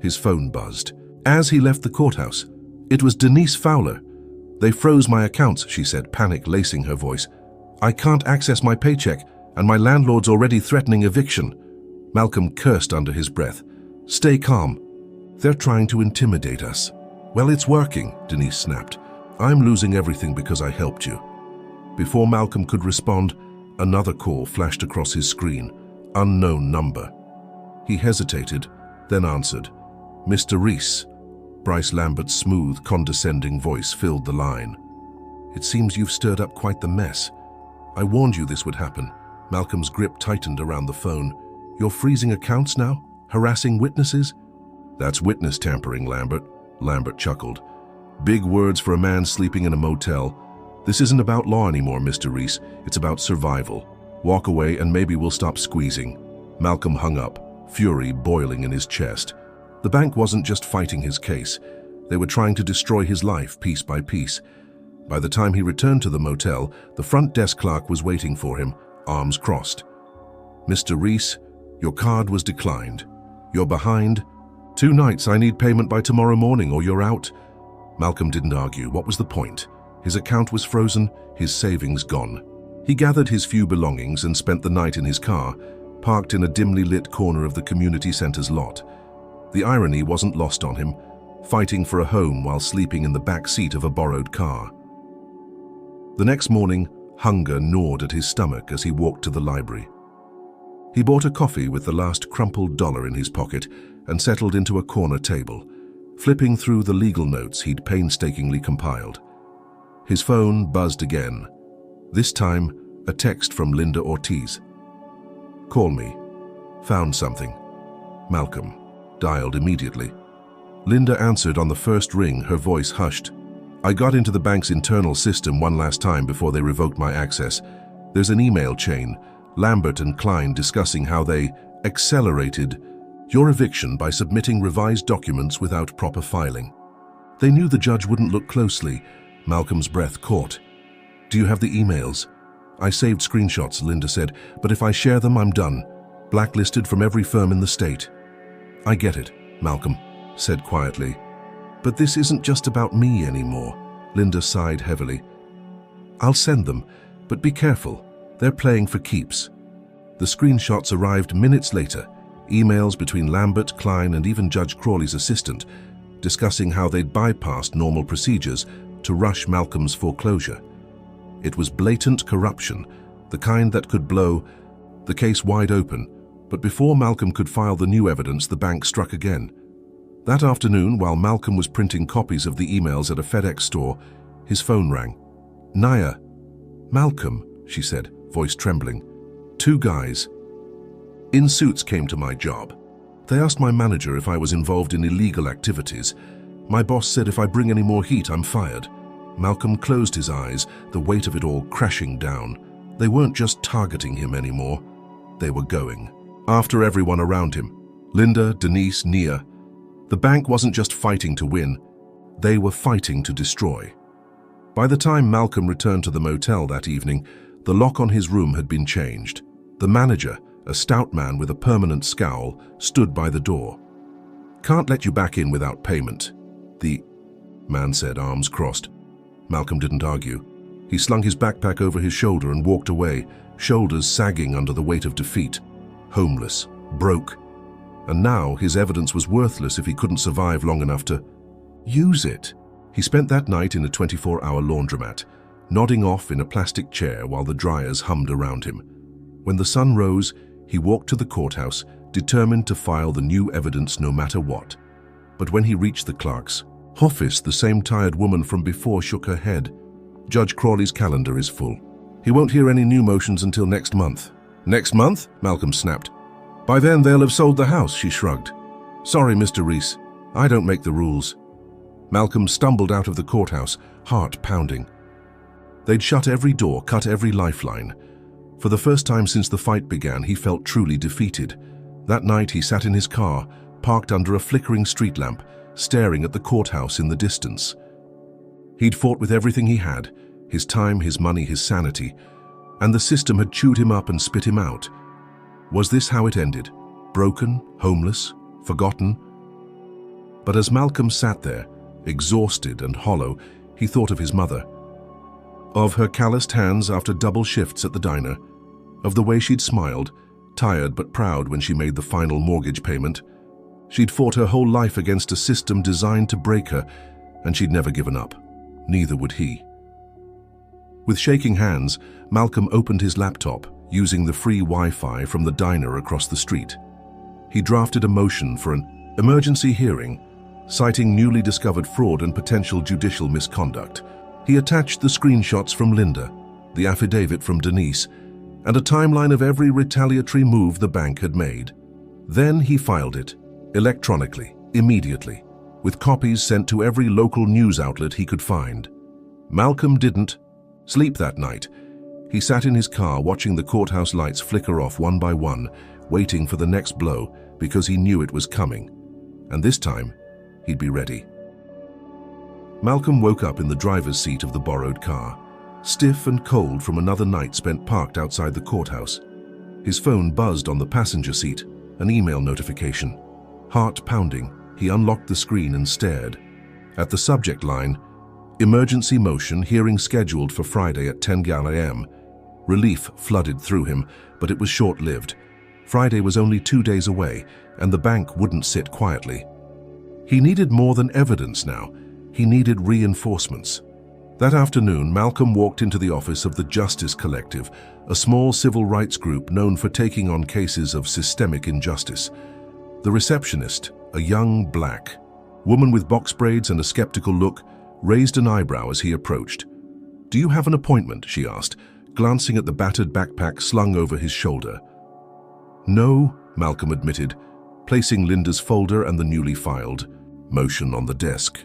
His phone buzzed. As he left the courthouse, it was Denise Fowler. "They froze my accounts," she said, panic lacing her voice. "I can't access my paycheck, and my landlord's already threatening eviction." Malcolm cursed under his breath. "Stay calm. They're trying to intimidate us." "Well, it's working," Denise snapped. "I'm losing everything because I helped you." Before Malcolm could respond, another call flashed across his screen. Unknown number. He hesitated, then answered. "Mr. Reese." Bryce Lambert's smooth, condescending voice filled the line. "It seems you've stirred up quite the mess. I warned you this would happen." Malcolm's grip tightened around the phone. "You're freezing accounts now? Harassing witnesses?" "That's witness tampering, Lambert," Lambert chuckled. "Big words for a man sleeping in a motel. This isn't about law anymore, Mr. Reese. It's about survival. Walk away and maybe we'll stop squeezing." Malcolm hung up, fury boiling in his chest. The bank wasn't just fighting his case. They were trying to destroy his life piece by piece. By the time he returned to the motel, the front desk clerk was waiting for him, arms crossed. "Mr. Reese, your card was declined. You're behind. 2 nights, I need payment by tomorrow morning or you're out." Malcolm didn't argue. What was the point? His account was frozen, his savings gone. He gathered his few belongings and spent the night in his car, parked in a dimly lit corner of the community center's lot. The irony wasn't lost on him, fighting for a home while sleeping in the back seat of a borrowed car. The next morning, hunger gnawed at his stomach as he walked to the library. He bought a coffee with the last crumpled dollar in his pocket and settled into a corner table, flipping through the legal notes he'd painstakingly compiled. His phone buzzed again. This time, a text from Linda Ortiz. "Call me. Found something." Malcolm dialed immediately. Linda answered on the first ring, her voice hushed. "I got into the bank's internal system one last time before they revoked my access. There's an email chain, Lambert and Klein discussing how they accelerated your eviction by submitting revised documents without proper filing." They knew the judge wouldn't look closely. Malcolm's breath caught. "Do you have the emails?" "I saved screenshots," Linda said, "but if I share them, I'm done. Blacklisted from every firm in the state." "I get it," Malcolm said quietly. "But this isn't just about me anymore." Linda sighed heavily. "I'll send them, but be careful. They're playing for keeps." The screenshots arrived minutes later, emails between Lambert, Klein, and even Judge Crawley's assistant, discussing how they'd bypassed normal procedures to rush Malcolm's foreclosure. It was blatant corruption, the kind that could blow the case wide open, but before Malcolm could file the new evidence, the bank struck again. That afternoon, while Malcolm was printing copies of the emails at a FedEx store, his phone rang. "Naya." "Malcolm," she said, voice trembling. "2 guys in suits came to my job. They asked my manager if I was involved in illegal activities. My boss said if I bring any more heat, I'm fired." Malcolm closed his eyes, the weight of it all crashing down. They weren't just targeting him anymore. They were going after everyone around him. Linda, Denise, Nia. The bank wasn't just fighting to win. They were fighting to destroy. By the time Malcolm returned to the motel that evening, the lock on his room had been changed. The manager, a stout man with a permanent scowl, stood by the door. "Can't let you back in without payment," the man said, arms crossed. Malcolm didn't argue. He slung his backpack over his shoulder and walked away, shoulders sagging under the weight of defeat. Homeless, broke. And now his evidence was worthless if he couldn't survive long enough to use it. He spent that night in a 24-hour laundromat, nodding off in a plastic chair while the dryers hummed around him. When the sun rose, he walked to the courthouse, determined to file the new evidence no matter what. But when he reached the clerk's office, the same tired woman from before shook her head. "Judge Crawley's calendar is full. He won't hear any new motions until next month." "Next month?" Malcolm snapped. "By then they'll have sold the house," she shrugged. "Sorry, Mr. Reese. I don't make the rules." Malcolm stumbled out of the courthouse, heart pounding. They'd shut every door, cut every lifeline. For the first time since the fight began, he felt truly defeated. That night he sat in his car, parked under a flickering street lamp, staring at the courthouse in the distance. He'd fought with everything he had, his time, his money, his sanity, and the system had chewed him up and spit him out. Was this how it ended? Broken, homeless, forgotten? But as Malcolm sat there, exhausted and hollow, he thought of his mother. Of her calloused hands after double shifts at the diner, of the way she'd smiled, tired but proud when she made the final mortgage payment. She'd fought her whole life against a system designed to break her, and she'd never given up. Neither would he. With shaking hands, Malcolm opened his laptop, using the free Wi-Fi from the diner across the street. He drafted a motion for an emergency hearing, citing newly discovered fraud and potential judicial misconduct. He attached the screenshots from Linda, the affidavit from Denise, and a timeline of every retaliatory move the bank had made. Then he filed it, electronically, immediately, with copies sent to every local news outlet he could find. Malcolm didn't sleep that night. He sat in his car watching the courthouse lights flicker off one by one, waiting for the next blow because he knew it was coming. And this time, he'd be ready. Malcolm woke up in the driver's seat of the borrowed car, stiff and cold from another night spent parked outside the courthouse. His phone buzzed on the passenger seat, an email notification. Heart pounding, he unlocked the screen and stared. At the subject line, emergency motion, hearing scheduled for Friday at 10 a.m. Relief flooded through him, but it was short-lived. Friday was only 2 days away, and the bank wouldn't sit quietly. He needed more than evidence now. He needed reinforcements. That afternoon, Malcolm walked into the office of the Justice Collective, a small civil rights group known for taking on cases of systemic injustice. The receptionist, a young black woman with box braids and a skeptical look, raised an eyebrow as he approached. "Do you have an appointment?" she asked, glancing at the battered backpack slung over his shoulder. "No," Malcolm admitted, placing Linda's folder and the newly filed motion on the desk.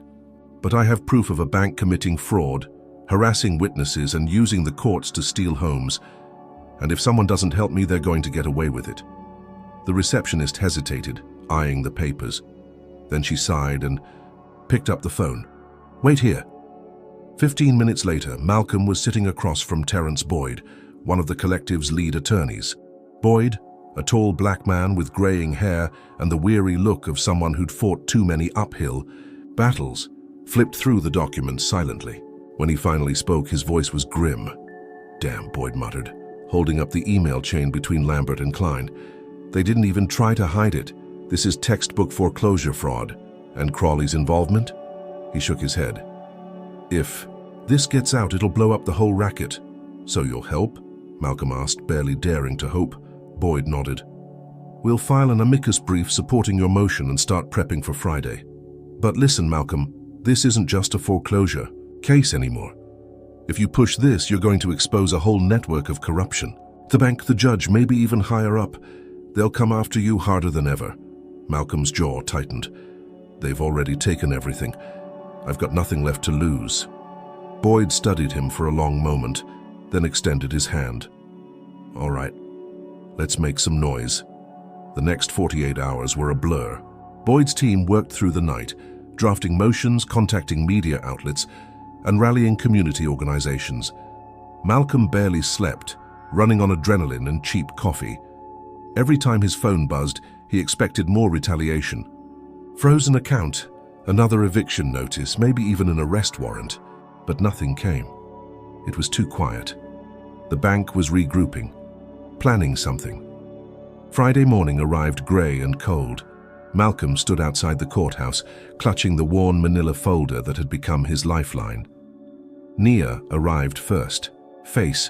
"But I have proof of a bank committing fraud, harassing witnesses and using the courts to steal homes. And if someone doesn't help me, they're going to get away with it." The receptionist hesitated, eyeing the papers. Then she sighed and picked up the phone. "Wait here." 15 minutes later, Malcolm was sitting across from Terrence Boyd, one of the collective's lead attorneys. Boyd, a tall black man with graying hair and the weary look of someone who'd fought too many uphill battles, flipped through the documents silently. When he finally spoke, his voice was grim. "Damn," Boyd muttered, holding up the email chain between Lambert and Klein. "They didn't even try to hide it. This is textbook foreclosure fraud. And Crawley's involvement?" He shook his head. "If this gets out, it'll blow up the whole racket." "So you'll help?" Malcolm asked, barely daring to hope. Boyd nodded. "We'll file an amicus brief supporting your motion and start prepping for Friday. But listen, Malcolm, this isn't just a foreclosure case anymore. If you push this, you're going to expose a whole network of corruption. The bank, the judge, maybe even higher up. They'll come after you harder than ever." Malcolm's jaw tightened. "They've already taken everything. I've got nothing left to lose." Boyd studied him for a long moment, then extended his hand. "All right, let's make some noise." The next 48 hours were a blur. Boyd's team worked through the night, drafting motions, contacting media outlets, and rallying community organizations. Malcolm barely slept, running on adrenaline and cheap coffee. Every time his phone buzzed, he expected more retaliation. Frozen account, another eviction notice, maybe even an arrest warrant. But nothing came. It was too quiet. The bank was regrouping, planning something. Friday morning arrived grey and cold. Malcolm stood outside the courthouse, clutching the worn manila folder that had become his lifeline. Nia arrived first, face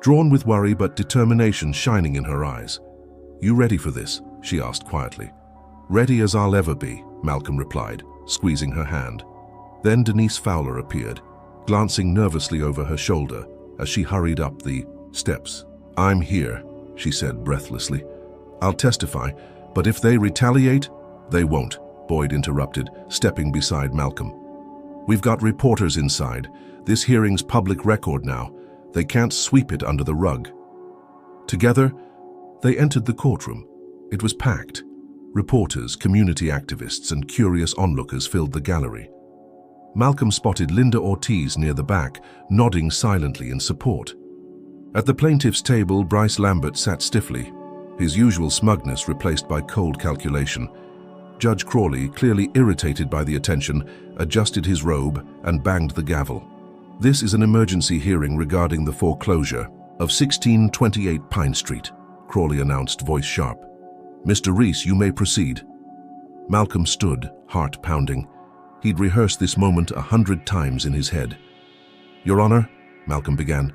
drawn with worry but determination shining in her eyes. "You ready for this?" she asked quietly. "Ready as I'll ever be," Malcolm replied, squeezing her hand. Then Denise Fowler appeared, glancing nervously over her shoulder as she hurried up the steps. "I'm here," she said breathlessly. "I'll testify, but if they retaliate, they won't," Boyd interrupted, stepping beside Malcolm. "We've got reporters inside. This hearing's public record now. They can't sweep it under the rug." Together, they entered the courtroom. It was packed. Reporters, community activists, and curious onlookers filled the gallery. Malcolm spotted Linda Ortiz near the back, nodding silently in support. At the plaintiff's table, Bryce Lambert sat stiffly, his usual smugness replaced by cold calculation. Judge Crawley, clearly irritated by the attention, adjusted his robe and banged the gavel. "This is an emergency hearing regarding the foreclosure of 1628 Pine Street," Crawley announced, voice sharp. "Mr. Reese, you may proceed." Malcolm stood, heart pounding. He'd rehearsed this moment 100 times in his head. "Your Honor," Malcolm began,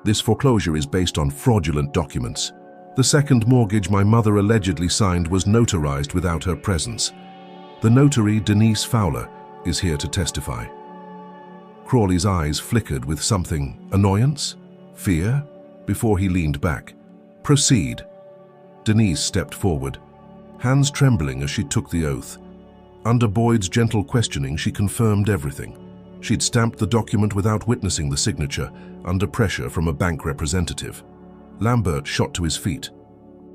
"this foreclosure is based on fraudulent documents. The second mortgage my mother allegedly signed was notarized without her presence. The notary, Denise Fowler, is here to testify." Crawley's eyes flickered with something, annoyance? Fear? Before he leaned back. "Proceed." Denise stepped forward, hands trembling as she took the oath. Under Boyd's gentle questioning, she confirmed everything. She'd stamped the document without witnessing the signature, under pressure from a bank representative. Lambert shot to his feet.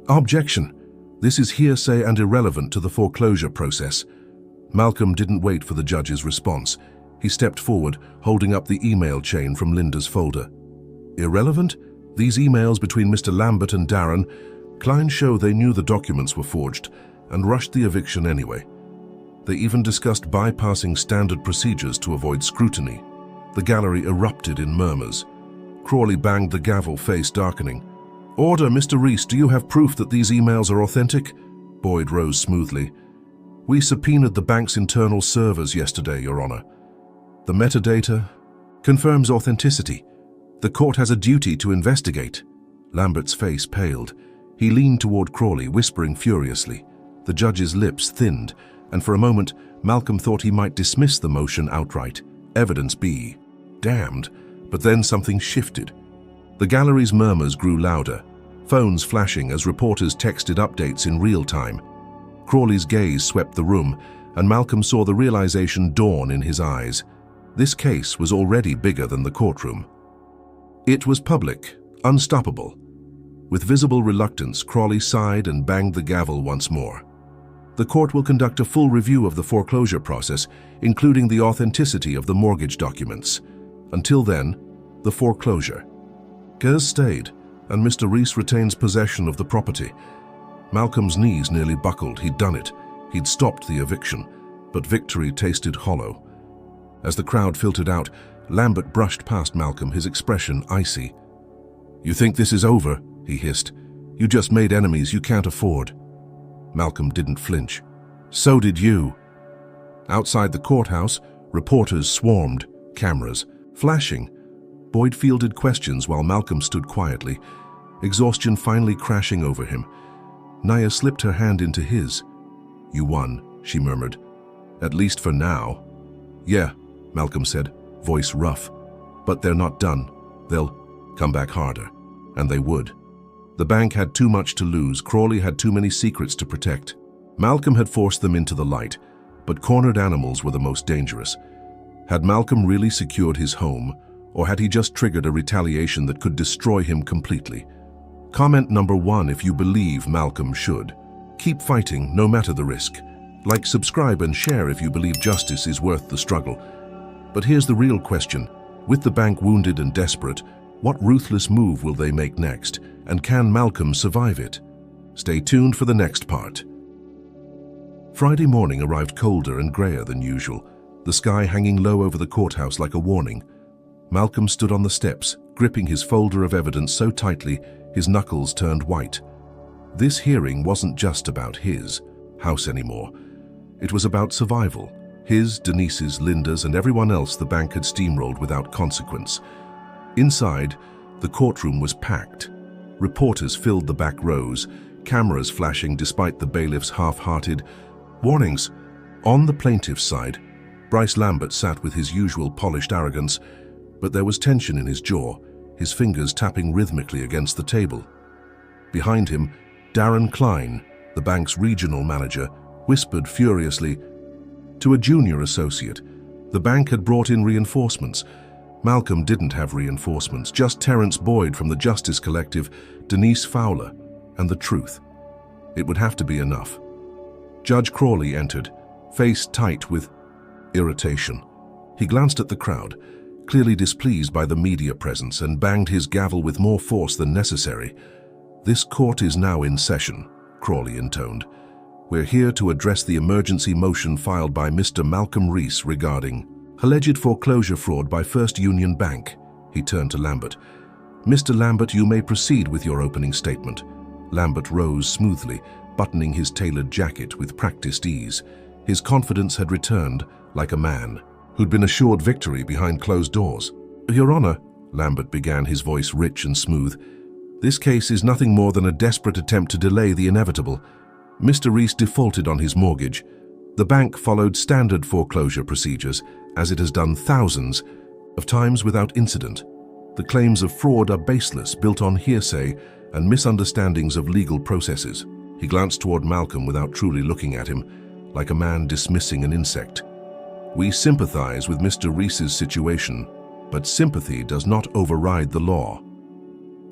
"Objection! This is hearsay and irrelevant to the foreclosure process." Malcolm didn't wait for the judge's response. He stepped forward, holding up the email chain from Linda's folder. "Irrelevant? These emails between Mr. Lambert and Darren, Klein show they knew the documents were forged and rushed the eviction anyway. They even discussed bypassing standard procedures to avoid scrutiny." The gallery erupted in murmurs. Crawley banged the gavel, face darkening. "Order, Mr. Reese, do you have proof that these emails are authentic?" Boyd rose smoothly. "We subpoenaed the bank's internal servers yesterday, Your Honor. The metadata confirms authenticity. The court has a duty to investigate." Lambert's face paled. He leaned toward Crawley, whispering furiously. The judge's lips thinned, and for a moment, Malcolm thought he might dismiss the motion outright. Evidence be damned. But then something shifted. The gallery's murmurs grew louder, phones flashing as reporters texted updates in real time. Crawley's gaze swept the room, and Malcolm saw the realization dawn in his eyes. This case was already bigger than the courtroom. It was public, unstoppable. With visible reluctance, Crawley sighed and banged the gavel once more. "The court will conduct a full review of the foreclosure process, including the authenticity of the mortgage documents. Until then, the foreclosure." Gers stayed, and Mr. Reese retains possession of the property. Malcolm's knees nearly buckled. He'd done it. He'd stopped the eviction, but victory tasted hollow. As the crowd filtered out, Lambert brushed past Malcolm, his expression icy. "You think this is over?" he hissed. "You just made enemies you can't afford." Malcolm didn't flinch. "So did you." Outside the courthouse, reporters swarmed, cameras flashing. Boyd fielded questions while Malcolm stood quietly, exhaustion finally crashing over him. Naya slipped her hand into his. "You won," she murmured. "At least for now." "Yeah," Malcolm said, voice rough. "But they're not done. They'll come back harder." And they would. The bank had too much to lose. Crawley had too many secrets to protect. Malcolm had forced them into the light, but cornered animals were the most dangerous. Had Malcolm really secured his home, or had he just triggered a retaliation that could destroy him completely? Comment number 1 if you believe Malcolm should. Keep fighting, no matter the risk. Like, subscribe, and share if you believe justice is worth the struggle. But here's the real question. With the bank wounded and desperate, what ruthless move will they make next? And can Malcolm survive it? Stay tuned for the next part. Friday morning arrived colder and grayer than usual, the sky hanging low over the courthouse like a warning. Malcolm stood on the steps, gripping his folder of evidence so tightly his knuckles turned white. This hearing wasn't just about his house anymore. It was about survival. His, Denise's, Linda's, and everyone else the bank had steamrolled without consequence. Inside, the courtroom was packed. Reporters filled the back rows, cameras flashing despite the bailiff's half-hearted warnings. On the plaintiff's side, Bryce Lambert sat with his usual polished arrogance, but there was tension in his jaw, his fingers tapping rhythmically against the table. Behind him, Darren Klein, the bank's regional manager, whispered furiously to a junior associate, The bank had brought in reinforcements. Malcolm didn't have reinforcements, just Terence Boyd from the Justice Collective, Denise Fowler, and the truth. It would have to be enough. Judge Crawley entered, face tight with irritation. He glanced at the crowd, clearly displeased by the media presence, and banged his gavel with more force than necessary. "This court is now in session," Crawley intoned. "We're here to address the emergency motion filed by Mr. Malcolm Rees regarding alleged foreclosure fraud by First Union Bank." He turned to Lambert. "Mr. Lambert, you may proceed with your opening statement." Lambert rose smoothly, buttoning his tailored jacket with practiced ease. His confidence had returned, like a man who'd been assured victory behind closed doors. "Your Honor," Lambert began, his voice rich and smooth, "this case is nothing more than a desperate attempt to delay the inevitable. Mr. Rees defaulted on his mortgage. The bank followed standard foreclosure procedures, as it has done thousands of times without incident. The claims of fraud are baseless, built on hearsay and misunderstandings of legal processes." He glanced toward Malcolm without truly looking at him, like a man dismissing an insect. "We sympathize with Mr. Rees's situation, but sympathy does not override the law."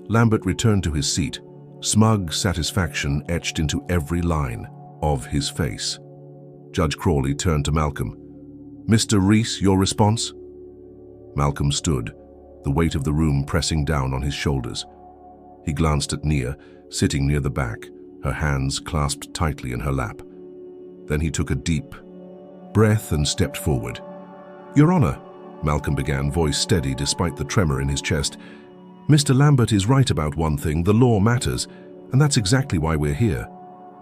Lambert returned to his seat, smug satisfaction etched into every line of his face. Judge Crawley turned to Malcolm. "Mr. Rees, your response?" Malcolm stood, the weight of the room pressing down on his shoulders. He glanced at Nia, sitting near the back, her hands clasped tightly in her lap. Then he took a deep breath and stepped forward. "Your Honor," Malcolm began, voice steady despite the tremor in his chest, "Mr. Lambert is right about one thing: the law matters, and that's exactly why we're here.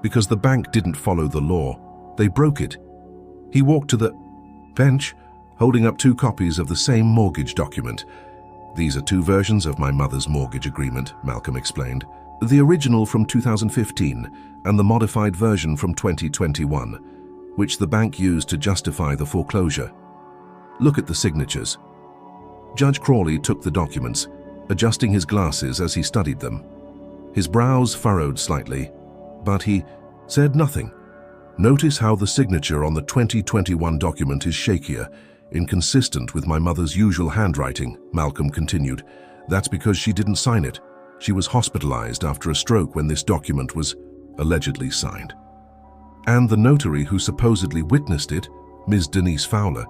Because the bank didn't follow the law. They broke it." He walked to the bench, holding up 2 copies of the same mortgage document. "These are 2 versions of my mother's mortgage agreement," Malcolm explained. "The original from 2015 and the modified version from 2021, which the bank used to justify the foreclosure. Look at the signatures." Judge Crawley took the documents, adjusting his glasses as he studied them. His brows furrowed slightly, but he said nothing. "Notice how the signature on the 2021 document is shakier, inconsistent with my mother's usual handwriting," Malcolm continued. "That's because she didn't sign it. She was hospitalized after a stroke when this document was allegedly signed. And the notary who supposedly witnessed it, Ms. Denise Fowler,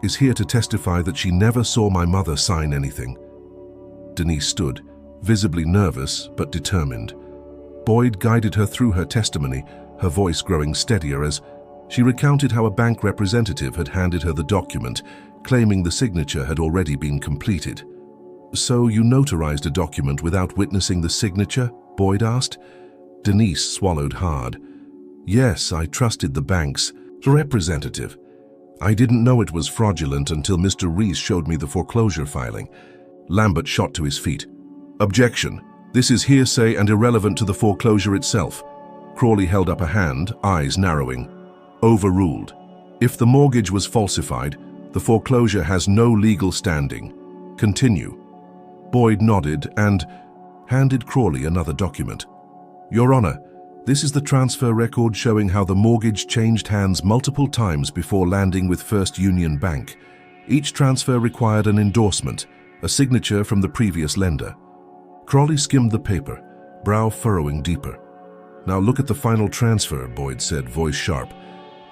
is here to testify that she never saw my mother sign anything." Denise stood, visibly nervous but determined. Boyd guided her through her testimony, her voice growing steadier as she recounted how a bank representative had handed her the document, claiming the signature had already been completed. "So you notarized a document without witnessing the signature?" Boyd asked. Denise swallowed hard. "Yes, I trusted the bank's representative. I didn't know it was fraudulent until Mr. Rees showed me the foreclosure filing." Lambert shot to his feet. "Objection. This is hearsay and irrelevant to the foreclosure itself." Crawley held up a hand, eyes narrowing. "Overruled. If the mortgage was falsified, the foreclosure has no legal standing. Continue." Boyd nodded and handed Crawley another document. "Your Honor, this is the transfer record showing how the mortgage changed hands multiple times before landing with First Union Bank. Each transfer required an endorsement, a signature from the previous lender." Crawley skimmed the paper, brow furrowing deeper. "Now look at the final transfer," Boyd said, voice sharp.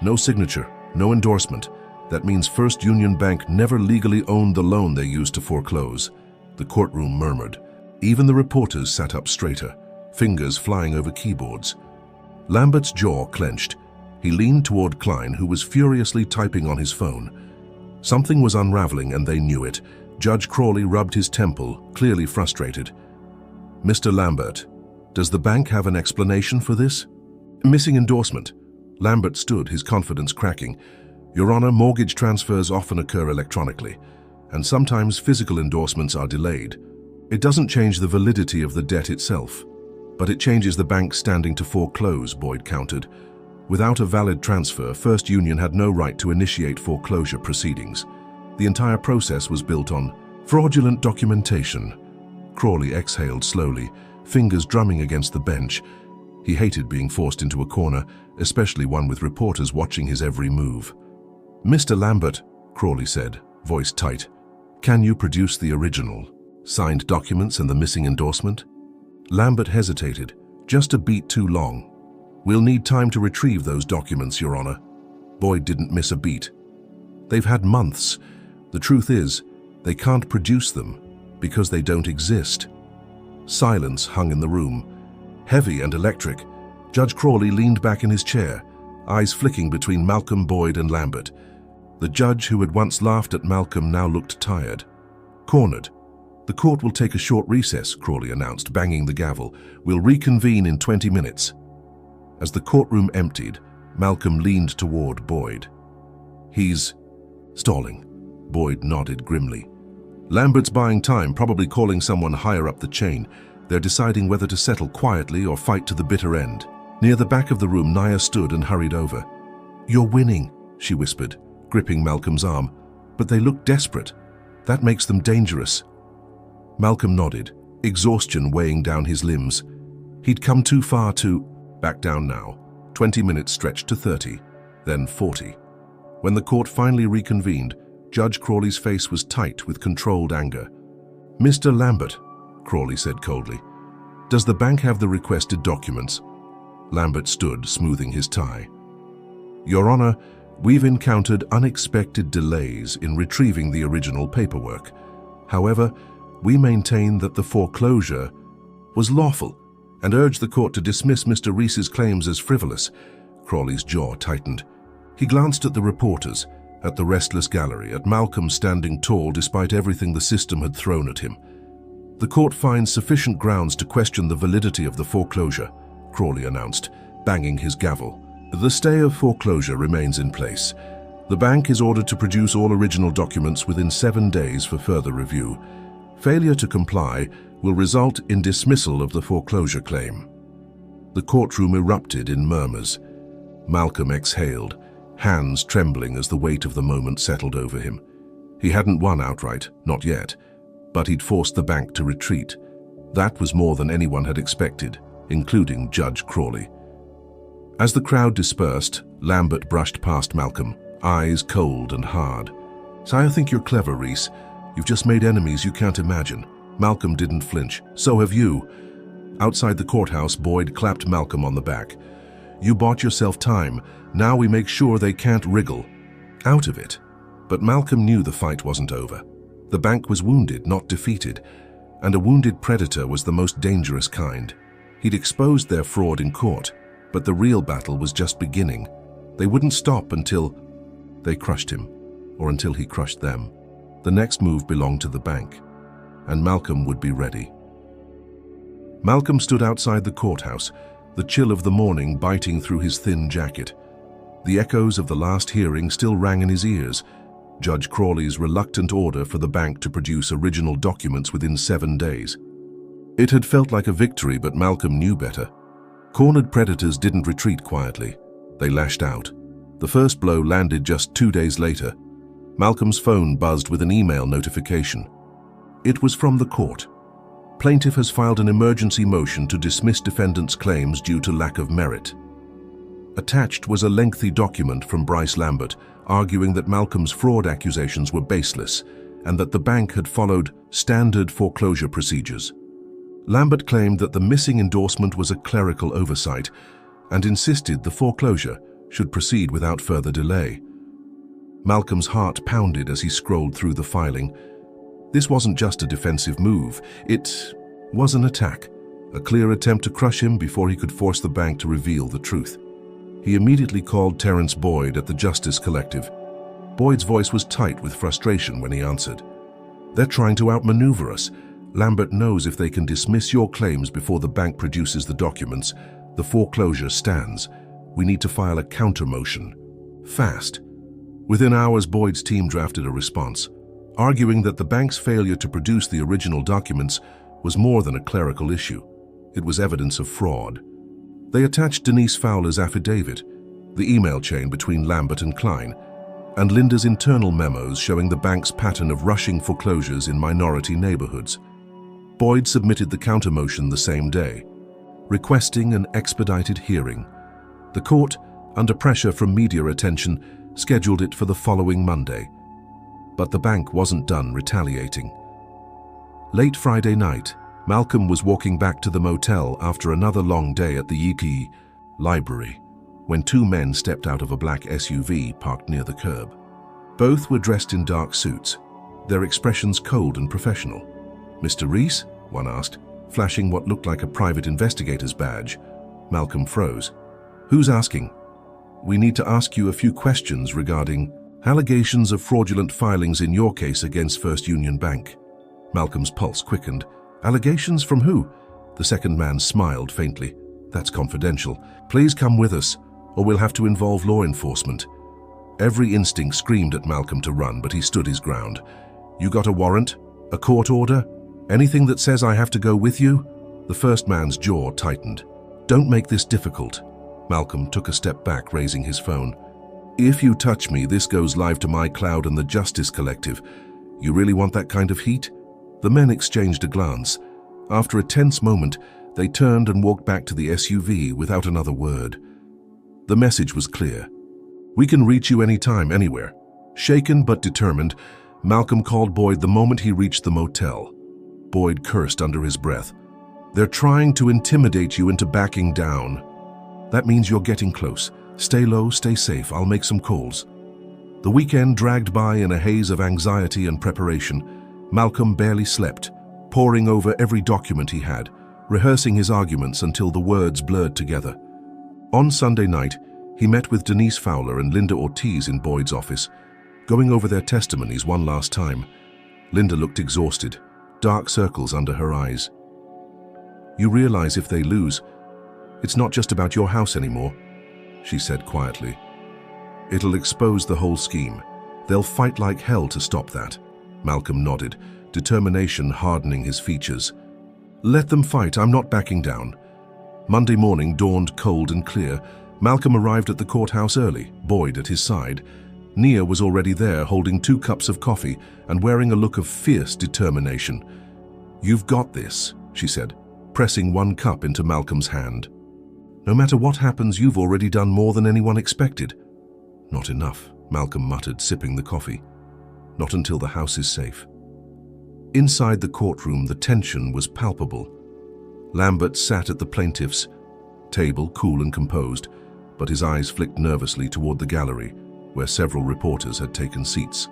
"No signature, no endorsement. That means First Union Bank never legally owned the loan they used to foreclose." The courtroom murmured. Even the reporters sat up straighter, fingers flying over keyboards. Lambert's jaw clenched. He leaned toward Klein, who was furiously typing on his phone. Something was unraveling, and they knew it. Judge Crawley rubbed his temple, clearly frustrated. "Mr. Lambert, does the bank have an explanation for this?" "Missing endorsement." Lambert stood, his confidence cracking. "Your Honor, mortgage transfers often occur electronically, and sometimes physical endorsements are delayed. It doesn't change the validity of the debt itself, but it changes the bank's standing to foreclose," Boyd countered. "Without a valid transfer, First Union had no right to initiate foreclosure proceedings. The entire process was built on fraudulent documentation." Crawley exhaled slowly, fingers drumming against the bench. He hated being forced into a corner, especially one with reporters watching his every move. "Mr. Lambert," Crawley said, voice tight. "Can you produce the original? Signed documents and the missing endorsement?" Lambert hesitated, just a beat too long. "We'll need time to retrieve those documents, Your Honor." Boyd didn't miss a beat. "They've had months. The truth is, they can't produce them because they don't exist." Silence hung in the room. Heavy and electric, Judge Crawley leaned back in his chair, eyes flicking between Malcolm, Boyd, and Lambert. The judge who had once laughed at Malcolm now looked tired. Cornered. "The court will take a short recess," Crawley announced, banging the gavel. "We'll reconvene in 20 minutes. As the courtroom emptied, Malcolm leaned toward Boyd. "He's stalling." Boyd nodded grimly. "Lambert's buying time, probably calling someone higher up the chain. They're deciding whether to settle quietly or fight to the bitter end." Near the back of the room, Naya stood and hurried over. "You're winning," she whispered, gripping Malcolm's arm. "But they look desperate. That makes them dangerous." Malcolm nodded, exhaustion weighing down his limbs. He'd come too far to back down now. 20 minutes stretched to 30, then 40. When the court finally reconvened, Judge Crawley's face was tight with controlled anger. "Mr. Lambert," Crawley said coldly, "does the bank have the requested documents?" Lambert stood, smoothing his tie. "Your Honor, we've encountered unexpected delays in retrieving the original paperwork. However, we maintain that the foreclosure was lawful and urge the court to dismiss Mr. Reese's claims as frivolous." Crawley's jaw tightened. He glanced at the reporters, at the restless gallery, at Malcolm standing tall despite everything the system had thrown at him. "The court finds sufficient grounds to question the validity of the foreclosure," Crawley announced, banging his gavel. "The stay of foreclosure remains in place. The bank is ordered to produce all original documents within 7 days for further review. Failure to comply will result in dismissal of the foreclosure claim." The courtroom erupted in murmurs. Malcolm exhaled, hands trembling as the weight of the moment settled over him. He hadn't won outright, not yet, but he'd forced the bank to retreat. That was more than anyone had expected, including Judge Crawley. As the crowd dispersed, Lambert brushed past Malcolm, eyes cold and hard. "So I think you're clever, Reese. You've just made enemies you can't imagine." Malcolm didn't flinch. "So have you." Outside the courthouse, Boyd clapped Malcolm on the back. "You bought yourself time. Now we make sure they can't wriggle out of it." But Malcolm knew the fight wasn't over. The bank was wounded, not defeated, and a wounded predator was the most dangerous kind. He'd exposed their fraud in court, but the real battle was just beginning. They wouldn't stop until they crushed him, or until he crushed them. The next move belonged to the bank, and Malcolm would be ready. Malcolm stood outside the courthouse, the chill of the morning biting through his thin jacket. The echoes of the last hearing still rang in his ears. Judge Crawley's reluctant order for the bank to produce original documents within 7 days. It had felt like a victory, but Malcolm knew better. Cornered predators didn't retreat quietly. They lashed out. The first blow landed just 2 days later. Malcolm's phone buzzed with an email notification. It was from the court. Plaintiff has filed an emergency motion to dismiss defendant's claims due to lack of merit. Attached was a lengthy document from Bryce Lambert arguing that Malcolm's fraud accusations were baseless and that the bank had followed standard foreclosure procedures. Lambert claimed that the missing endorsement was a clerical oversight and insisted the foreclosure should proceed without further delay. Malcolm's heart pounded as he scrolled through the filing. This wasn't just a defensive move, it was an attack, a clear attempt to crush him before he could force the bank to reveal the truth. He immediately called Terrence Boyd at the Justice Collective. Boyd's voice was tight with frustration when he answered. "They're trying to outmaneuver us. Lambert knows if they can dismiss your claims before the bank produces the documents, the foreclosure stands. We need to file a counter motion. Fast." Within hours, Boyd's team drafted a response, arguing that the bank's failure to produce the original documents was more than a clerical issue. It was evidence of fraud. They attached Denise Fowler's affidavit, the email chain between Lambert and Klein, and Linda's internal memos showing the bank's pattern of rushing foreclosures in minority neighborhoods. Boyd submitted the counter-motion the same day, requesting an expedited hearing. The court, under pressure from media attention, scheduled it for the following Monday. But the bank wasn't done retaliating. Late Friday night, Malcolm was walking back to the motel after another long day at the Yiki library when two men stepped out of a black SUV parked near the curb. Both were dressed in dark suits, their expressions cold and professional. "Mr. Reese?" one asked, flashing what looked like a private investigator's badge. Malcolm froze. "Who's asking?" "We need to ask you a few questions regarding allegations of fraudulent filings in your case against First Union Bank." Malcolm's pulse quickened. "Allegations from who?" The second man smiled faintly. "That's confidential. Please come with us, or we'll have to involve law enforcement." Every instinct screamed at Malcolm to run, but he stood his ground. "You got a warrant? A court order? Anything that says I have to go with you?" The first man's jaw tightened. "Don't make this difficult." Malcolm took a step back, raising his phone. "If you touch me, this goes live to my cloud and the Justice Collective. You really want that kind of heat?" The men exchanged a glance. After a tense moment, they turned and walked back to the SUV without another word. The message was clear. "We can reach you anytime, anywhere." Shaken but determined, Malcolm called Boyd the moment he reached the motel. Boyd cursed under his breath. "They're trying to intimidate you into backing down. That means you're getting close. Stay low, stay safe. I'll make some calls." The weekend dragged by in a haze of anxiety and preparation. Malcolm barely slept, poring over every document he had, rehearsing his arguments until the words blurred together. On Sunday night, he met with Denise Fowler and Linda Ortiz in Boyd's office, going over their testimonies one last time. Linda looked exhausted, dark circles under her eyes. "You realize if they lose, it's not just about your house anymore," she said quietly. "It'll expose the whole scheme. They'll fight like hell to stop that." Malcolm nodded, determination hardening his features. "Let them fight, I'm not backing down." Monday morning dawned cold and clear. Malcolm arrived at the courthouse early, Boyd at his side. Nia was already there, holding 2 cups of coffee and wearing a look of fierce determination. "You've got this," she said, pressing 1 cup into Malcolm's hand. "No matter what happens, you've already done more than anyone expected." "Not enough," Malcolm muttered, sipping the coffee. "Not until the house is safe." Inside the courtroom, the tension was palpable. Lambert sat at the plaintiff's table, cool and composed, but his eyes flicked nervously toward the gallery, where several reporters had taken seats.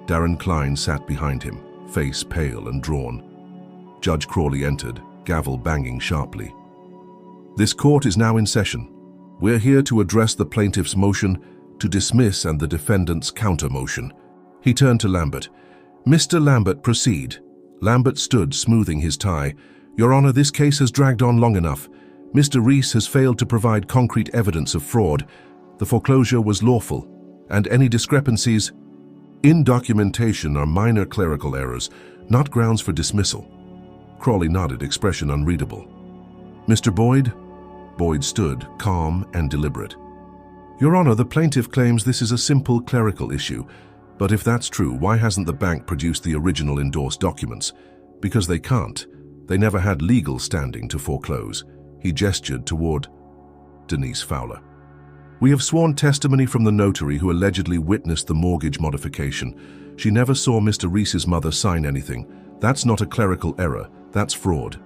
Darren Klein sat behind him, face pale and drawn. Judge Crawley entered, gavel banging sharply. "This court is now in session. We're here to address the plaintiff's motion to dismiss and the defendant's counter-motion." He turned to Lambert. "Mr. Lambert, proceed." Lambert stood, smoothing his tie. "Your Honor, this case has dragged on long enough. Mr. Reese has failed to provide concrete evidence of fraud. The foreclosure was lawful, and any discrepancies in documentation are minor clerical errors, not grounds for dismissal." Crawley nodded, expression unreadable. "Mr. Boyd?" Boyd stood, calm and deliberate. "Your Honor, the plaintiff claims this is a simple clerical issue. But if that's true, why hasn't the bank produced the original endorsed documents? Because they can't. They never had legal standing to foreclose." He gestured toward Denise Fowler. "We have sworn testimony from the notary who allegedly witnessed the mortgage modification. She never saw Mr. Reese's mother sign anything. That's not a clerical error, that's fraud."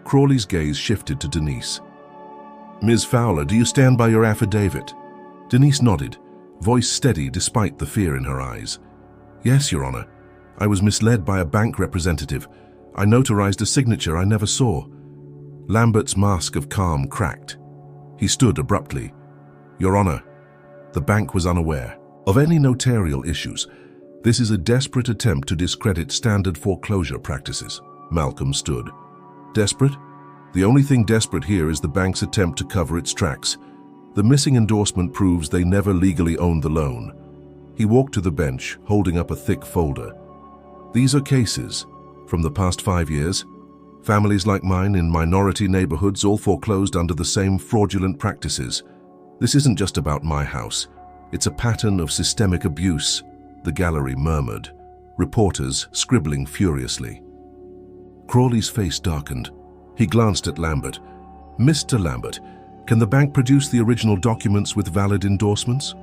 Crawley's gaze shifted to Denise. "Ms. Fowler, do you stand by your affidavit?" Denise nodded, voice steady despite the fear in her eyes. "Yes, Your Honor. I was misled by a bank representative. I notarized a signature I never saw." Lambert's mask of calm cracked. He stood abruptly. "Your Honor, the bank was unaware of any notarial issues. This is a desperate attempt to discredit standard foreclosure practices." Malcolm stood. "Desperate? The only thing desperate here is the bank's attempt to cover its tracks. The missing endorsement proves they never legally owned the loan." He walked to the bench, holding up a thick folder. "These are cases from the past 5 years. Families like mine in minority neighborhoods all foreclosed under the same fraudulent practices. This isn't just about my house. It's a pattern of systemic abuse." The gallery murmured, reporters scribbling furiously. Crawley's face darkened. He glanced at Lambert. "Mr. Lambert, can the bank produce the original documents with valid endorsements?"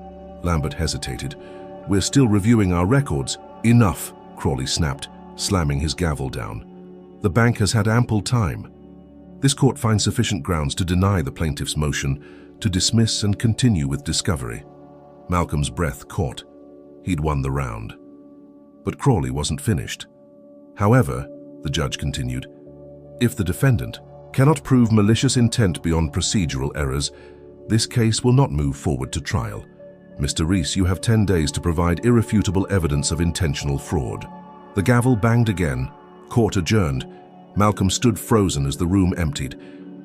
Lambert hesitated. "We're still reviewing our records." Enough, Crawley snapped, slamming his gavel down. The bank has had ample time. This court finds sufficient grounds to deny the plaintiff's motion to dismiss and continue with discovery. Malcolm's breath caught. He'd won the round. But Crawley wasn't finished. However, the judge continued, if the defendant cannot prove malicious intent beyond procedural errors, this case will not move forward to trial. Mr. Rees, you have 10 days to provide irrefutable evidence of intentional fraud. The gavel banged again. Court adjourned. Malcolm stood frozen as the room emptied.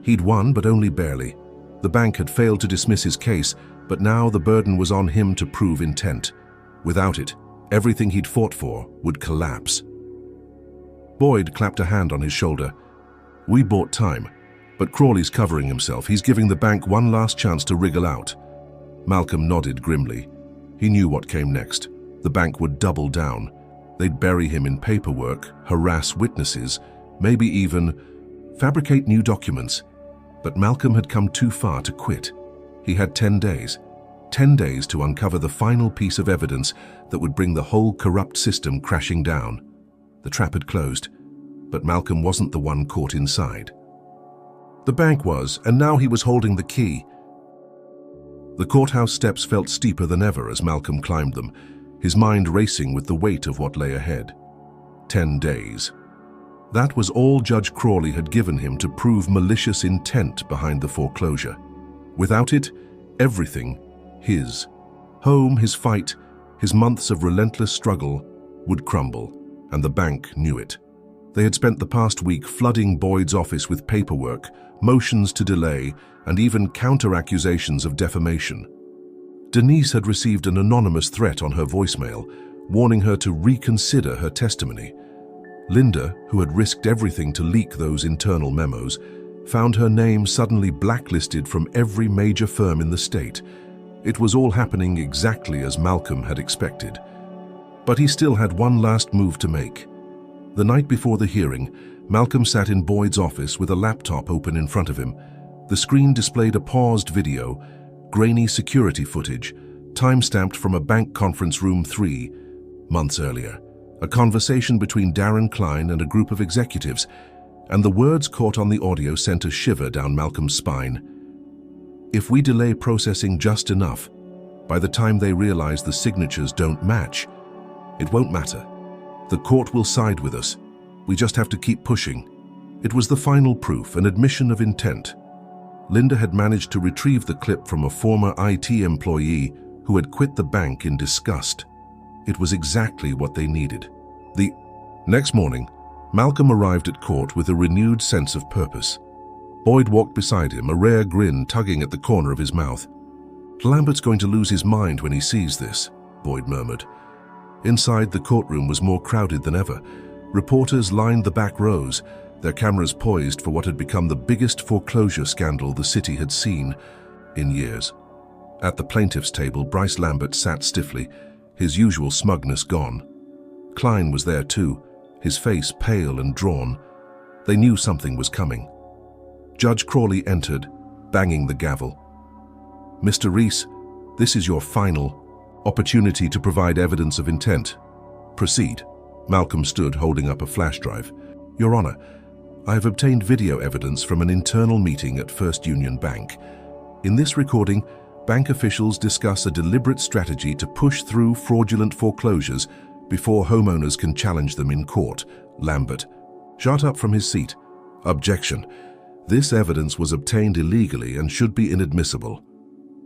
He'd won, but only barely. The bank had failed to dismiss his case, but now the burden was on him to prove intent. Without it, everything he'd fought for would collapse. Boyd clapped a hand on his shoulder. We bought time, but Crawley's covering himself. He's giving the bank one last chance to wriggle out. Malcolm nodded grimly. He knew what came next. The bank would double down. They'd bury him in paperwork, harass witnesses, maybe even fabricate new documents. But Malcolm had come too far to quit. He had 10 days. 10 days to uncover the final piece of evidence that would bring the whole corrupt system crashing down. The trap had closed, but Malcolm wasn't the one caught inside. The bank was, and now he was holding the key. The courthouse steps felt steeper than ever as Malcolm climbed them, his mind racing with the weight of what lay ahead. 10 days. That was all Judge Crawley had given him to prove malicious intent behind the foreclosure. Without it, everything, his home, his fight, his months of relentless struggle, would crumble, and the bank knew it. They had spent the past week flooding Boyd's office with paperwork, motions to delay, and even counter-accusations of defamation. Denise had received an anonymous threat on her voicemail, warning her to reconsider her testimony. Linda, who had risked everything to leak those internal memos, found her name suddenly blacklisted from every major firm in the state. It was all happening exactly as Malcolm had expected. But he still had one last move to make. The night before the hearing, Malcolm sat in Boyd's office with a laptop open in front of him. The screen displayed a paused video, grainy security footage, time-stamped from a bank conference room 3 months earlier. A conversation between Darren Klein and a group of executives, and the words caught on the audio sent a shiver down Malcolm's spine. If we delay processing just enough, by the time they realize the signatures don't match, it won't matter. The court will side with us. We just have to keep pushing. It was the final proof, an admission of intent. Linda had managed to retrieve the clip from a former IT employee who had quit the bank in disgust. It was exactly what they needed. The next morning, Malcolm arrived at court with a renewed sense of purpose. Boyd walked beside him, a rare grin tugging at the corner of his mouth. Lambert's going to lose his mind when he sees this, Boyd murmured. Inside, the courtroom was more crowded than ever. Reporters lined the back rows, their cameras poised for what had become the biggest foreclosure scandal the city had seen in years. At the plaintiff's table, Bryce Lambert sat stiffly, his usual smugness gone. Klein was there too, his face pale and drawn. They knew something was coming. Judge Crawley entered, banging the gavel. Mr. Rees, this is your final opportunity to provide evidence of intent. Proceed. Malcolm stood holding up a flash drive. Your Honor, I have obtained video evidence from an internal meeting at First Union Bank. In this recording, bank officials discuss a deliberate strategy to push through fraudulent foreclosures before homeowners can challenge them in court. Lambert shot up from his seat. Objection. This evidence was obtained illegally and should be inadmissible.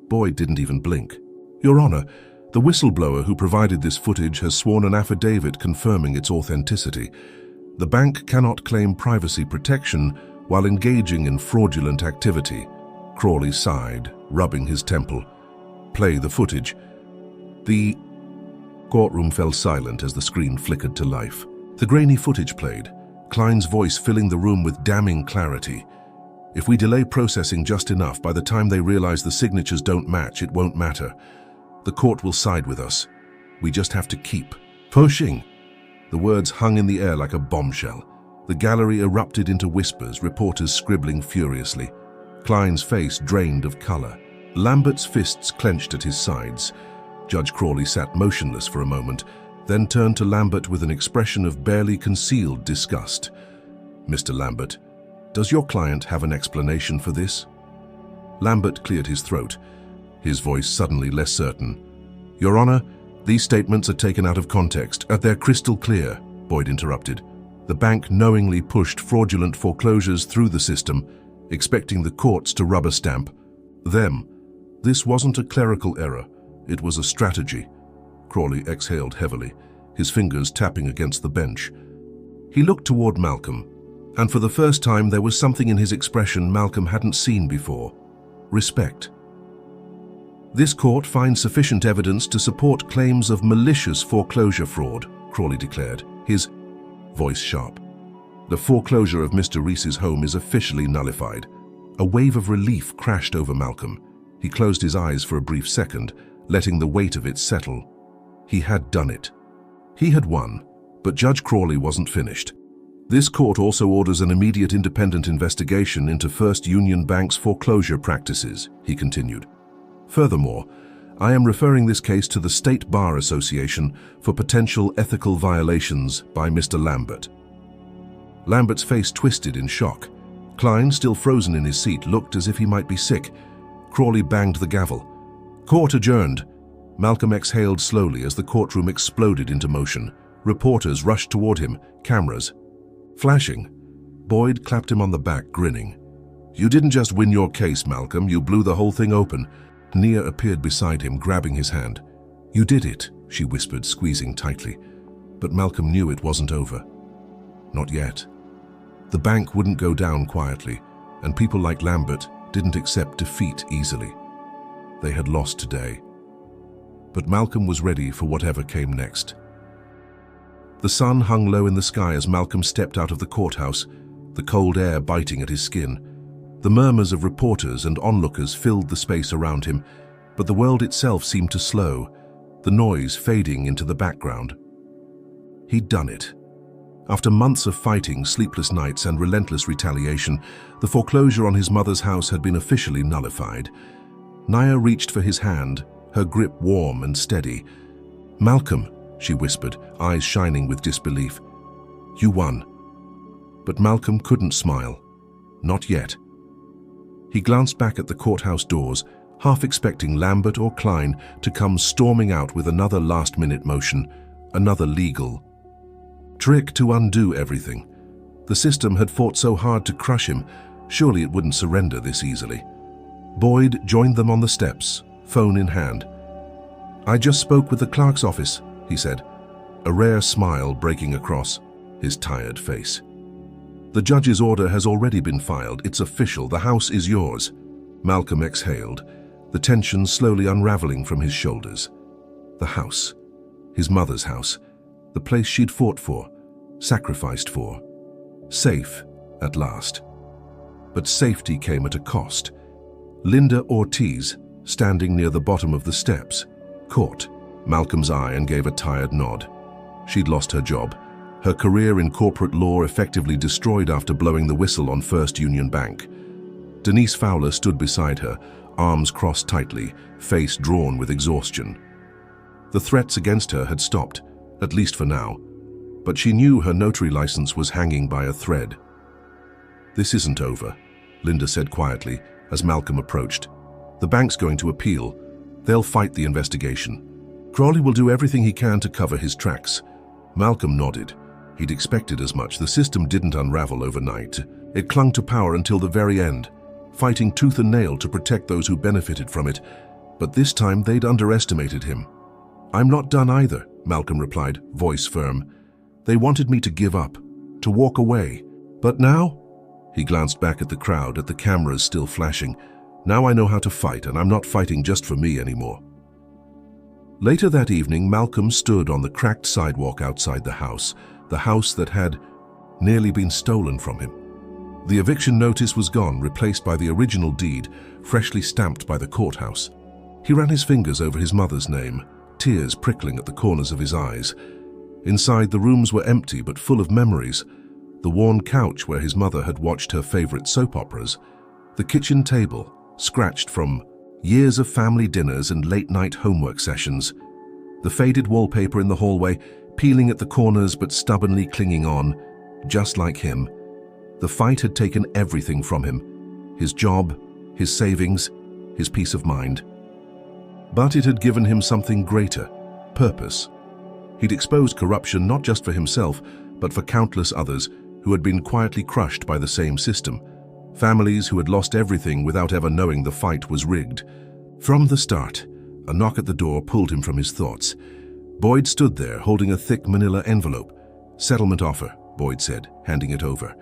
Boyd didn't even blink. Your Honor, the whistleblower who provided this footage has sworn an affidavit confirming its authenticity. The bank cannot claim privacy protection while engaging in fraudulent activity. Crawley sighed, rubbing his temple. Play the footage. The courtroom fell silent as the screen flickered to life. The grainy footage played, Klein's voice filling the room with damning clarity. If we delay processing just enough, by the time they realize the signatures don't match, it won't matter. The court will side with us. We just have to keep pushing. The words hung in the air like a bombshell. The gallery erupted into whispers, reporters scribbling furiously. Klein's face drained of color. Lambert's fists clenched at his sides. Judge Crawley sat motionless for a moment, then turned to Lambert with an expression of barely concealed disgust. "Mr. Lambert, does your client have an explanation for this?" Lambert cleared his throat, his voice suddenly less certain. "Your Honor, these statements are taken out of context. They're crystal clear," Boyd interrupted. "The bank knowingly pushed fraudulent foreclosures through the system, expecting the courts to rubber stamp them. This wasn't a clerical error, it was a strategy." Crawley exhaled heavily, his fingers tapping against the bench. He looked toward Malcolm, and for the first time there was something in his expression Malcolm hadn't seen before: respect. "This court finds sufficient evidence to support claims of malicious foreclosure fraud," Crawley declared, his voice sharp. "The foreclosure of Mr. Reese's home is officially nullified." A wave of relief crashed over Malcolm. He closed his eyes for a brief second, letting the weight of it settle. He had done it. He had won, but Judge Crawley wasn't finished. "This court also orders an immediate independent investigation into First Union Bank's foreclosure practices," he continued. "Furthermore, I am referring this case to the State Bar Association for potential ethical violations by Mr. Lambert." Lambert's face twisted in shock. Klein, still frozen in his seat, looked as if he might be sick. Crawley banged the gavel. "Court adjourned." Malcolm exhaled slowly as the courtroom exploded into motion. Reporters rushed toward him, cameras flashing. Boyd clapped him on the back, grinning. "You didn't just win your case, Malcolm, you blew the whole thing open." Nia appeared beside him, grabbing his hand. "You did it," she whispered, squeezing tightly. But Malcolm knew it wasn't over. Not yet. The bank wouldn't go down quietly, and people like Lambert didn't accept defeat easily. They had lost today. But Malcolm was ready for whatever came next. The sun hung low in the sky as Malcolm stepped out of the courthouse, the cold air biting at his skin. The murmurs of reporters and onlookers filled the space around him, but the world itself seemed to slow, the noise fading into the background. He'd done it. After months of fighting, sleepless nights, and relentless retaliation, the foreclosure on his mother's house had been officially nullified. Nia reached for his hand, her grip warm and steady. "Malcolm," she whispered, eyes shining with disbelief. "You won." But Malcolm couldn't smile. Not yet. He glanced back at the courthouse doors, half expecting Lambert or Klein to come storming out with another last-minute motion, another legal trick to undo everything. The system had fought so hard to crush him, surely it wouldn't surrender this easily. Boyd joined them on the steps, phone in hand. "I just spoke with the clerk's office," he said, a rare smile breaking across his tired face. "The judge's order has already been filed. It's official. The house is yours." Malcolm exhaled, the tension slowly unraveling from his shoulders. The house. His mother's house. The place she'd fought for, sacrificed for. Safe, at last. But safety came at a cost. Linda Ortiz, standing near the bottom of the steps, caught Malcolm's eye and gave a tired nod. She'd lost her job, her career in corporate law effectively destroyed after blowing the whistle on First Union Bank. Denise Fowler stood beside her, arms crossed tightly, face drawn with exhaustion. The threats against her had stopped, at least for now, but she knew her notary license was hanging by a thread. "This isn't over," Linda said quietly as Malcolm approached. "The bank's going to appeal. They'll fight the investigation. Crawley will do everything he can to cover his tracks." Malcolm nodded. He'd expected as much. The system didn't unravel overnight. It clung to power until the very end, fighting tooth and nail to protect those who benefited from it. But this time they'd underestimated him. "I'm not done either," Malcolm replied, voice firm. "They wanted me to give up, to walk away. But now?" He glanced back at the crowd, at the cameras still flashing. "Now I know how to fight, and I'm not fighting just for me anymore." Later that evening, Malcolm stood on the cracked sidewalk outside the house that had nearly been stolen from him. The eviction notice was gone, replaced by the original deed, freshly stamped by the courthouse. He ran his fingers over his mother's name, tears prickling at the corners of his eyes. Inside, the rooms were empty but full of memories. The worn couch where his mother had watched her favorite soap operas. The kitchen table, scratched from years of family dinners and late-night homework sessions. The faded wallpaper in the hallway, peeling at the corners but stubbornly clinging on, just like him. The fight had taken everything from him: his job, his savings, his peace of mind. But it had given him something greater: purpose. He'd exposed corruption not just for himself, but for countless others who had been quietly crushed by the same system. Families who had lost everything without ever knowing the fight was rigged. From the start, a knock at the door pulled him from his thoughts. Boyd stood there, holding a thick manila envelope. "Settlement offer," Boyd said, handing it over.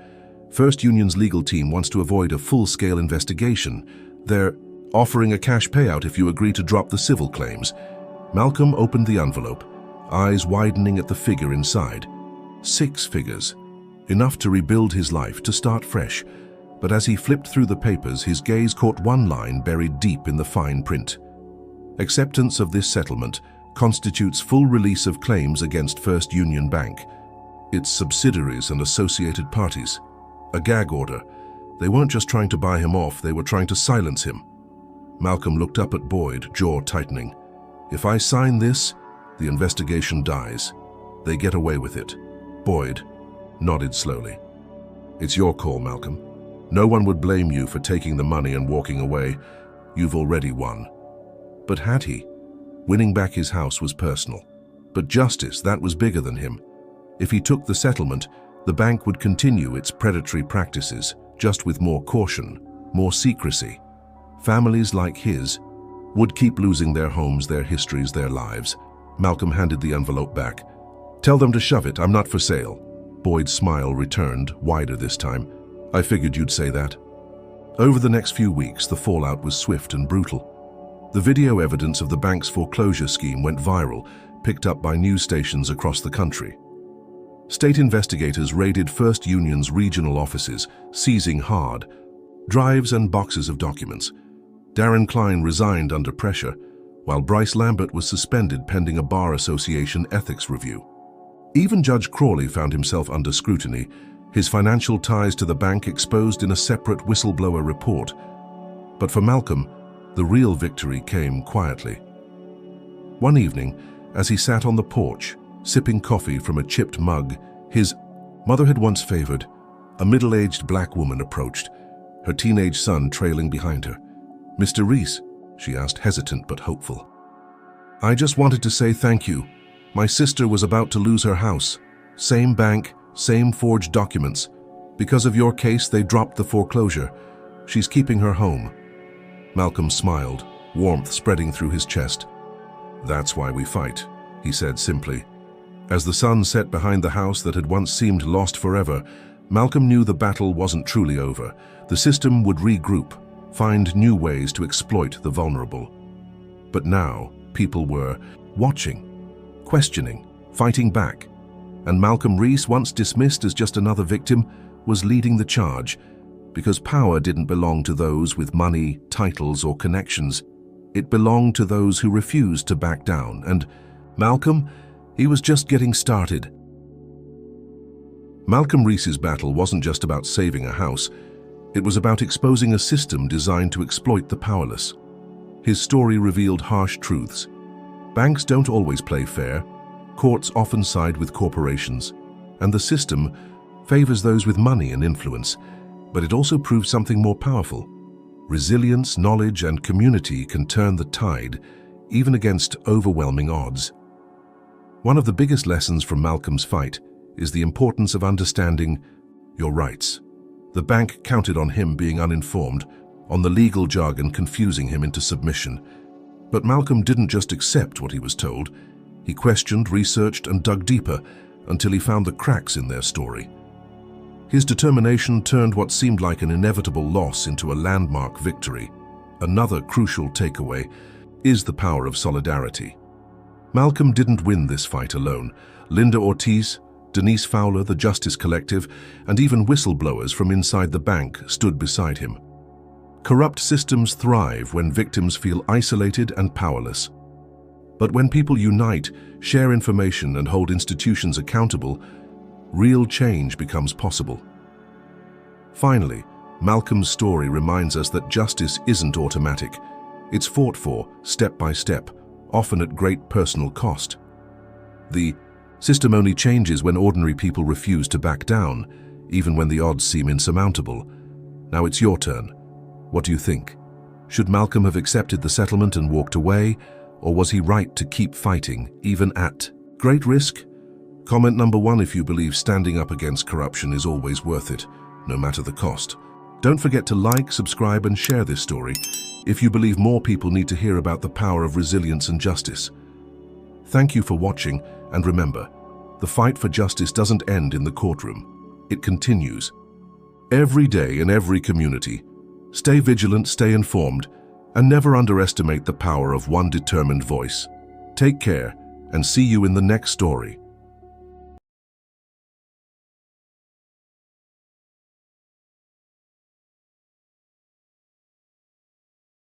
"First Union's legal team wants to avoid a full-scale investigation. They're offering a cash payout if you agree to drop the civil claims." Malcolm opened the envelope, eyes widening at the figure inside. 6 figures. Enough to rebuild his life, to start fresh. But as he flipped through the papers, his gaze caught one line buried deep in the fine print. Acceptance of this settlement constitutes full release of claims against First Union Bank, its subsidiaries and associated parties. A gag order. They weren't just trying to buy him off, they were trying to silence him. Malcolm looked up at Boyd, jaw tightening. "If I sign this, the investigation dies. They get away with it." Boyd nodded slowly. "It's your call, Malcolm. No one would blame you for taking the money and walking away. You've already won." But had he? Winning back his house was personal. But justice, that was bigger than him. If he took the settlement, the bank would continue its predatory practices, just with more caution, more secrecy. Families like his would keep losing their homes, their histories, their lives. Malcolm handed the envelope back. "Tell them to shove it, I'm not for sale." Boyd's smile returned, wider this time. "I figured you'd say that." Over the next few weeks, the fallout was swift and brutal. The video evidence of the bank's foreclosure scheme went viral, picked up by news stations across the country. State investigators raided First Union's regional offices, seizing hard drives and boxes of documents. Darren Klein resigned under pressure, while Bryce Lambert was suspended pending a Bar Association ethics review. Even Judge Crawley found himself under scrutiny, his financial ties to the bank exposed in a separate whistleblower report. But for Malcolm, the real victory came quietly. One evening, as he sat on the porch, sipping coffee from a chipped mug his mother had once favored, a middle-aged black woman approached, her teenage son trailing behind her. "Mr. Reese?" she asked, hesitant but hopeful. "I just wanted to say thank you. My sister was about to lose her house. Same bank, same forged documents. Because of your case, they dropped the foreclosure. She's keeping her home." Malcolm smiled, warmth spreading through his chest. "That's why we fight," he said simply. As the sun set behind the house that had once seemed lost forever, Malcolm knew the battle wasn't truly over. The system would regroup, find new ways to exploit the vulnerable. But now, people were watching, questioning, fighting back. And Malcolm Reese, once dismissed as just another victim, was leading the charge. Because power didn't belong to those with money, titles, or connections. It belonged to those who refused to back down. And Malcolm, he was just getting started. Malcolm Reese's battle wasn't just about saving a house. It was about exposing a system designed to exploit the powerless. His story revealed harsh truths. Banks don't always play fair. Courts often side with corporations. And the system favors those with money and influence. But it also proves something more powerful. Resilience, knowledge, and community can turn the tide, even against overwhelming odds. One of the biggest lessons from Malcolm's fight is the importance of understanding your rights. The bank counted on him being uninformed, on the legal jargon confusing him into submission. But Malcolm didn't just accept what he was told. He questioned, researched, and dug deeper until he found the cracks in their story. His determination turned what seemed like an inevitable loss into a landmark victory. Another crucial takeaway is the power of solidarity. Malcolm didn't win this fight alone. Linda Ortiz, Denise Fowler, the Justice Collective, and even whistleblowers from inside the bank stood beside him. Corrupt systems thrive when victims feel isolated and powerless. But when people unite, share information, and hold institutions accountable, real change becomes possible. Finally, Malcolm's story reminds us that justice isn't automatic. It's fought for, step by step, often at great personal cost. The system only changes when ordinary people refuse to back down, even when the odds seem insurmountable. Now it's your turn. What do you think? Should Malcolm have accepted the settlement and walked away, or was he right to keep fighting, even at great risk? Comment number 1 if you believe standing up against corruption is always worth it, no matter the cost. Don't forget to like, subscribe, and share this story if you believe more people need to hear about the power of resilience and justice. Thank you for watching, and remember, the fight for justice doesn't end in the courtroom. It continues. Every day in every community. Stay vigilant, stay informed, and never underestimate the power of one determined voice. Take care, and see you in the next story.